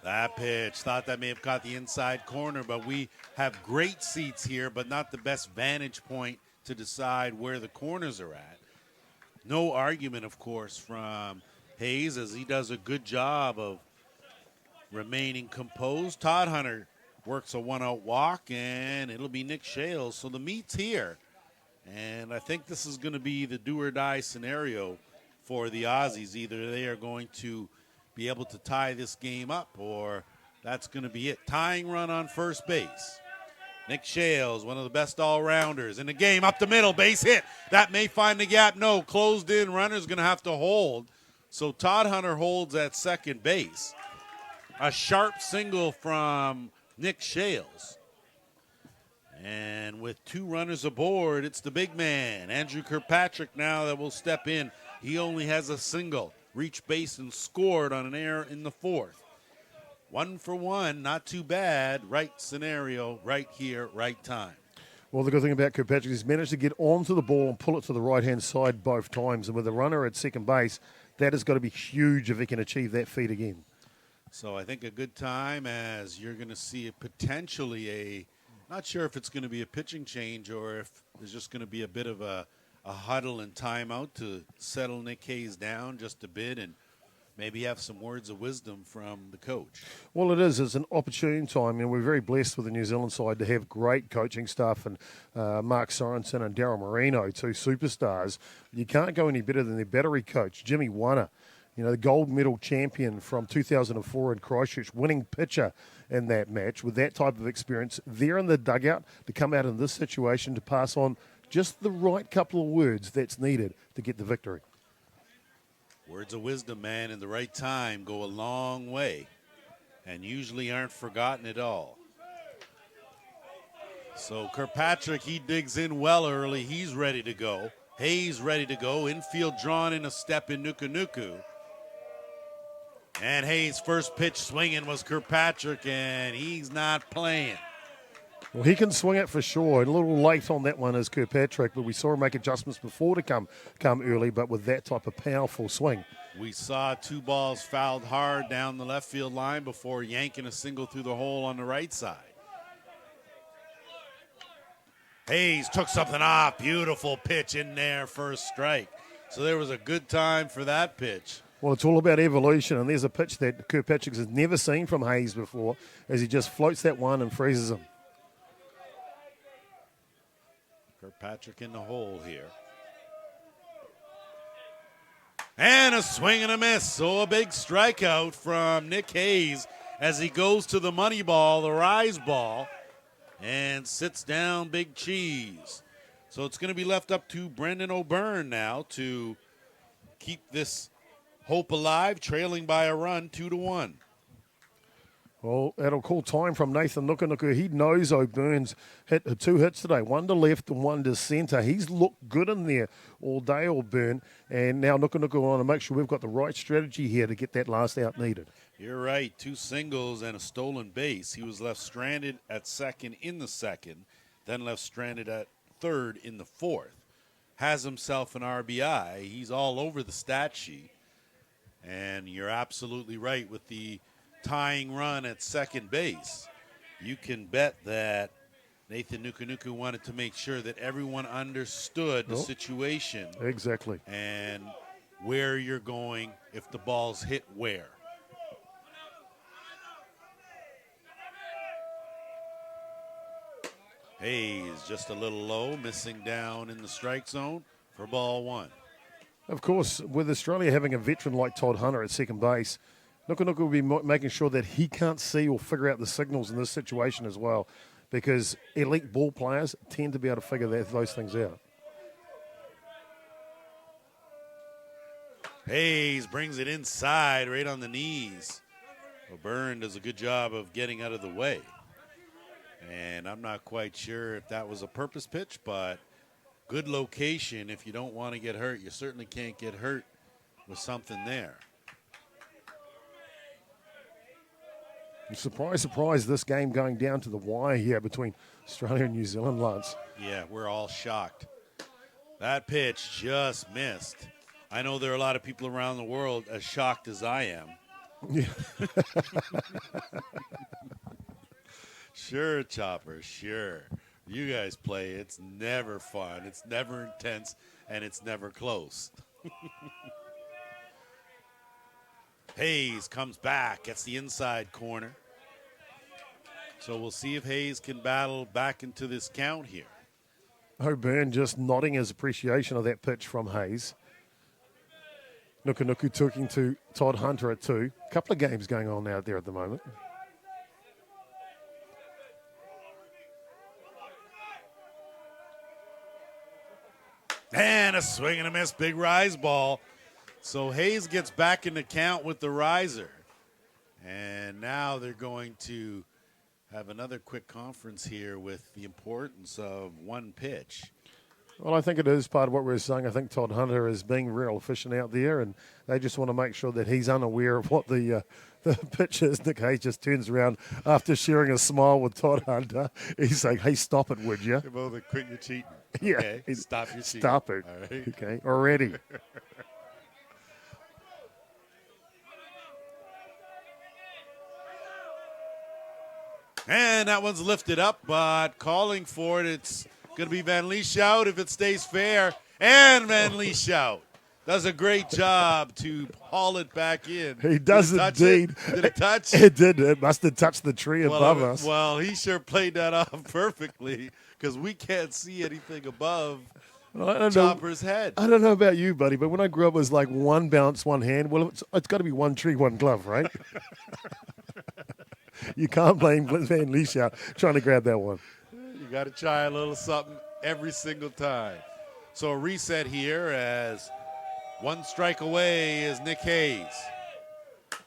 Speaker 2: that pitch, thought that may have caught the inside corner, but we have great seats here, but not the best vantage point to decide where the corners are at. No argument, of course, from Hayes as he does a good job of remaining composed. Todd Hunter works a one-out walk, and it'll be Nick Shales. So the meet's here, and I think this is going to be the do-or-die scenario for the Aussies. Either they are going to be able to tie this game up, or that's going to be it. Tying run on first base. Nick Shales, one of the best all-rounders in the game, up the middle, base hit. That may find the gap. No, closed in, runner's going to have to hold. So Todd Hunter holds at second base. A sharp single from Nick Shales. And with two runners aboard, it's the big man, Andrew Kirkpatrick, now that will step in. He only has a single. Reached base and scored on an error in the fourth. 1 for 1, not too bad. Right scenario, right here, right time.
Speaker 3: Well, the good thing about Kirkpatrick is he's managed to get onto the ball and pull it to the right-hand side both times. And with a runner at second base, that has got to be huge if he can achieve that feat again.
Speaker 2: So I think a good time as you're going to see potentially not sure if it's going to be a pitching change or if there's just going to be a bit of a huddle and timeout to settle Nick Hayes down just a bit and maybe have some words of wisdom from the coach.
Speaker 3: Well, it's an opportune time, and we're very blessed with the New Zealand side to have great coaching staff and Mark Sorensen and Daryl Marino, two superstars. You can't go any better than their battery coach, Jimmy Wanner, the gold medal champion from 2004 in Christchurch, winning pitcher in that match with that type of experience there in the dugout to come out in this situation to pass on just the right couple of words that's needed to get the victory.
Speaker 2: Words of wisdom, man, in the right time go a long way and usually aren't forgotten at all. So Kirkpatrick, he digs in well early. He's ready to go. Hayes ready to go. Infield drawn in a step in Nuku. And Hayes' first pitch swinging was Kirkpatrick, and he's not playing.
Speaker 3: Well, he can swing it for sure. A little late on that one is Kirkpatrick, but we saw him make adjustments before to come early, but with that type of powerful swing.
Speaker 2: We saw two balls fouled hard down the left field line before yanking a single through the hole on the right side. Hayes took something off. Beautiful pitch in there, first strike. So there was a good time for that pitch.
Speaker 3: Well, it's all about evolution, and there's a pitch that Kirkpatrick has never seen from Hayes before as he just floats that one and freezes him.
Speaker 2: Kirkpatrick in the hole here. And a swing and a miss. So a big strikeout from Nick Hayes as he goes to the money ball, the rise ball, and sits down Big Cheese. So it's going to be left up to Brendan O'Byrne now to keep this hope alive, trailing by a run, 2-1.
Speaker 3: Well, that'll call time from Nathan Nukunuku. He knows O'Byrne's hit 2 hits today, one to left and one to centre. He's looked good in there all day, O'Byrne. And now Nukunuku want to make sure we've got the right strategy here to get that last out needed.
Speaker 2: You're right. 2 singles and a stolen base. He was left stranded at second in the second, then left stranded at third in the fourth. Has himself an RBI. He's all over the stat sheet. And you're absolutely right with the tying run at second base. You can bet that Nathan Nukunuku wanted to make sure that everyone understood the situation.
Speaker 3: Exactly.
Speaker 2: And where you're going if the ball's hit where. Hayes just a little low, missing down in the strike zone for ball 1.
Speaker 3: Of course, with Australia having a veteran like Todd Hunter at second base, Nukunuku will be making sure that he can't see or figure out the signals in this situation as well, because elite ball players tend to be able to figure those things out.
Speaker 2: Hayes brings it inside right on the knees. O'Byrne does a good job of getting out of the way. And I'm not quite sure if that was a purpose pitch, but good location. If you don't want to get hurt, you certainly can't get hurt with something there.
Speaker 3: Surprise, surprise, this game going down to the wire here between Australia and New Zealand, Lance.
Speaker 2: Yeah, we're all shocked. That pitch just missed. I know there are a lot of people around the world as shocked as I am.
Speaker 3: Yeah.
Speaker 2: Sure, Chopper, sure. You guys play. It's never fun. It's never intense, and it's never close. Hayes comes back, gets the inside corner. So we'll see if Hayes can battle back into this count here.
Speaker 3: O'Byrne just nodding his appreciation of that pitch from Hayes. Nukunuku talking to Todd Hunter at 2. A couple of games going on out there at the moment.
Speaker 2: And a swing and a miss, big rise ball. So Hayes gets back in the count with the riser. And now they're going to have another quick conference here with the importance of one pitch.
Speaker 3: Well, I think it is part of what we're saying. I think Todd Hunter is being real efficient out there, and they just want to make sure that he's unaware of what the pitch is. Nick Hayes just turns around after sharing a smile with Todd Hunter. He's saying, hey, stop it, would you?
Speaker 2: You're both quit your cheating.
Speaker 3: Yeah.
Speaker 2: Okay, stop your cheating.
Speaker 3: Stop it.
Speaker 2: All right.
Speaker 3: Okay, already.
Speaker 2: And that one's lifted up, but calling for it, it's going to be Van Lieshout if it stays fair. And Van Lieshout does a great job to haul it back in.
Speaker 3: He does indeed.
Speaker 2: Did it touch?
Speaker 3: It did. It must have touched the tree above us.
Speaker 2: Well, he sure played that off perfectly because we can't see anything above Chopper's head.
Speaker 3: I don't know about you, buddy, but when I grew up, it was like one bounce, one hand. Well, it's got to be one tree, one glove, right? You can't blame Van Lieshout trying to grab that one.
Speaker 2: You got to try a little something every single time. So a reset here as one strike away is Nick Hayes.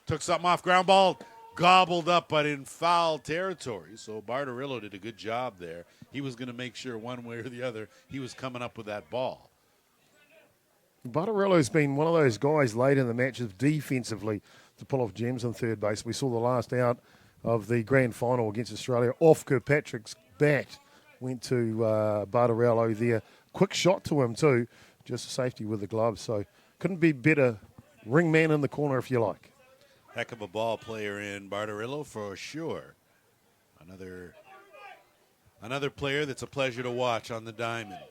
Speaker 2: Took something off, ground ball, gobbled up, but in foul territory. So Bartarillo did a good job there. He was going to make sure one way or the other he was coming up with that ball.
Speaker 3: Bartarillo's been one of those guys late in the matches defensively to pull off gems on third base. We saw the last out of the grand final against Australia off Kirkpatrick's bat. Went to Bartarillo there. Quick shot to him too. Just safety with the glove. So couldn't be better. Ring man in the corner if you like.
Speaker 2: Heck of a ball player in Bartarillo for sure. Another player that's a pleasure to watch on the diamond.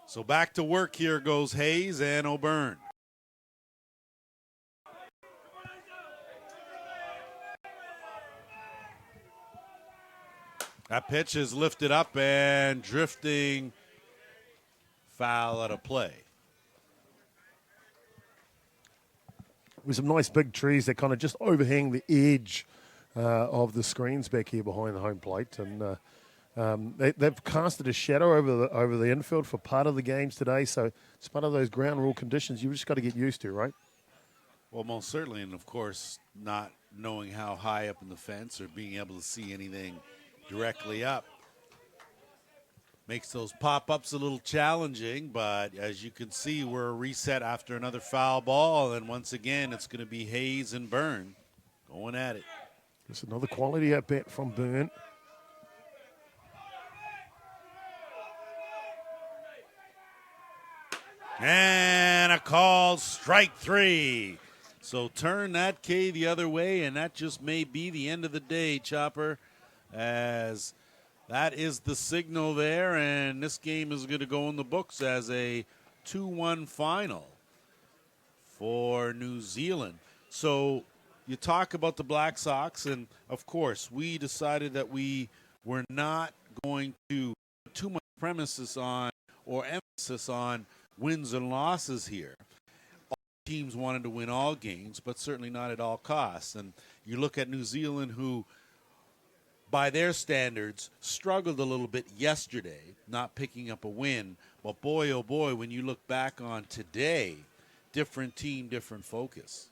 Speaker 2: So back to work here goes Hayes and O'Byrne. That pitch is lifted up and drifting, foul out of play.
Speaker 3: With some nice big trees that kind of just overhang the edge of the screens back here behind the home plate, and they've casted a shadow over the infield for part of the games today. So it's part of those ground rule conditions you've just got to get used to, right?
Speaker 2: Well, most certainly, and of course, not knowing how high up in the fence or being able to see anything directly up makes those pop-ups a little challenging, but as you can see, we're reset after another foul ball, and once again, it's going to be Hayes and Byrne going at it.
Speaker 3: There's another quality at bat from Byrne.
Speaker 2: And a called strike 3. So turn that K the other way, and that just may be the end of the day, Chopper, as that is the signal there, and this game is going to go in the books as a 2-1 final for New Zealand. So you talk about the Black Sox, and of course, we decided that we were not going to put too much emphasis on wins and losses here. All teams wanted to win all games, but certainly not at all costs. And you look at New Zealand, who, by their standards, struggled a little bit yesterday, not picking up a win. But boy, oh boy, when you look back on today, different team, different focus.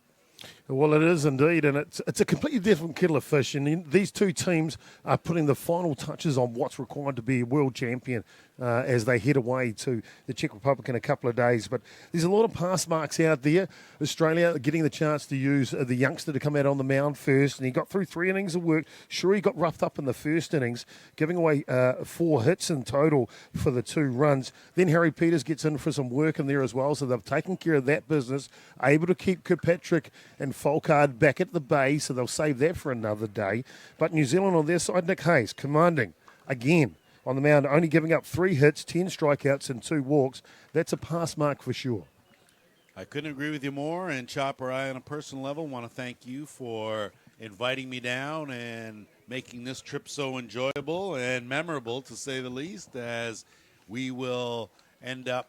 Speaker 3: Well, it is indeed, and it's a completely different kettle of fish. And these two teams are putting the final touches on what's required to be a world champion as they head away to the Czech Republic in a couple of days. But there's a lot of pass marks out there. Australia getting the chance to use the youngster to come out on the mound first, and he got through 3 innings of work. Sure, he got roughed up in the first innings, giving away 4 hits in total for the 2 runs. Then Harry Peters gets in for some work in there as well, so they've taken care of that business, able to keep Kirkpatrick and Folkard back at the bay, so they'll save that for another day. But New Zealand on their side, Nick Hayes commanding again on the mound, only giving up 3 hits, 10 strikeouts and 2 walks. That's a pass mark for sure.
Speaker 2: I couldn't agree with you more, and Chopper, I on a personal level want to thank you for inviting me down and making this trip so enjoyable and memorable, to say the least, as we will end up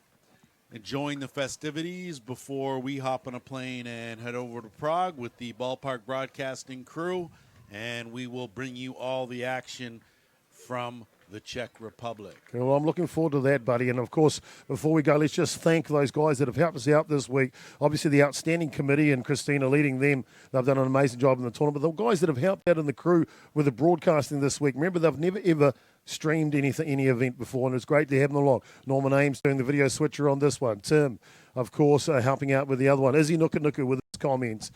Speaker 2: enjoying the festivities before we hop on a plane and head over to Prague with the Ballpark Broadcasting crew, and we will bring you all the action from the Czech Republic.
Speaker 3: Well, I'm looking forward to that, buddy. And, of course, before we go, let's just thank those guys that have helped us out this week. Obviously, the outstanding committee and Christina leading them. They've done an amazing job in the tournament. The guys that have helped out in the crew with the broadcasting this week, remember, they've never, ever streamed any event before, and it's great to have them along. Norman Ames doing the video switcher on this one. Tim, of course, helping out with the other one. Izzy Nuku with his comments.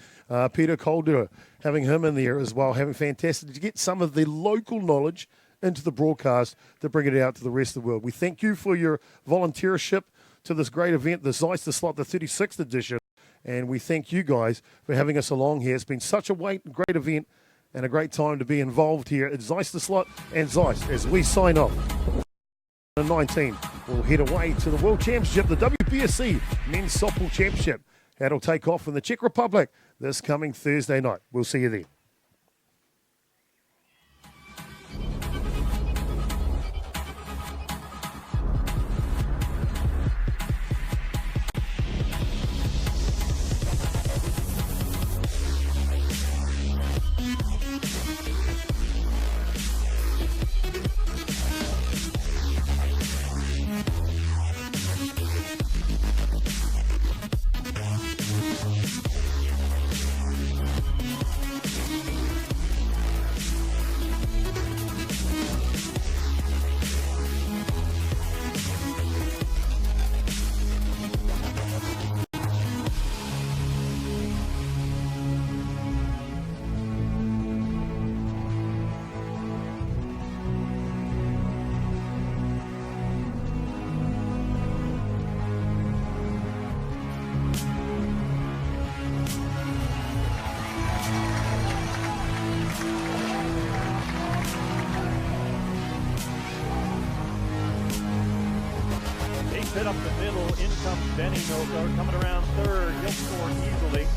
Speaker 3: Peter Calder, having him in there as well, having fantastic to get some of the local knowledge into the broadcast to bring it out to the rest of the world. We thank you for your volunteership to this great event, the Zeister Slot, the 36th edition, and we thank you guys for having us along here. It's been such a great event and a great time to be involved here at Zeister Slot and Zeist as we sign off. 19, we'll head away to the World Championship, the WPSC Men's Softball Championship. That'll take off in the Czech Republic this coming Thursday night. We'll see you then.
Speaker 1: Hit up the middle. In comes Benny Milko coming around third. He'll score easily.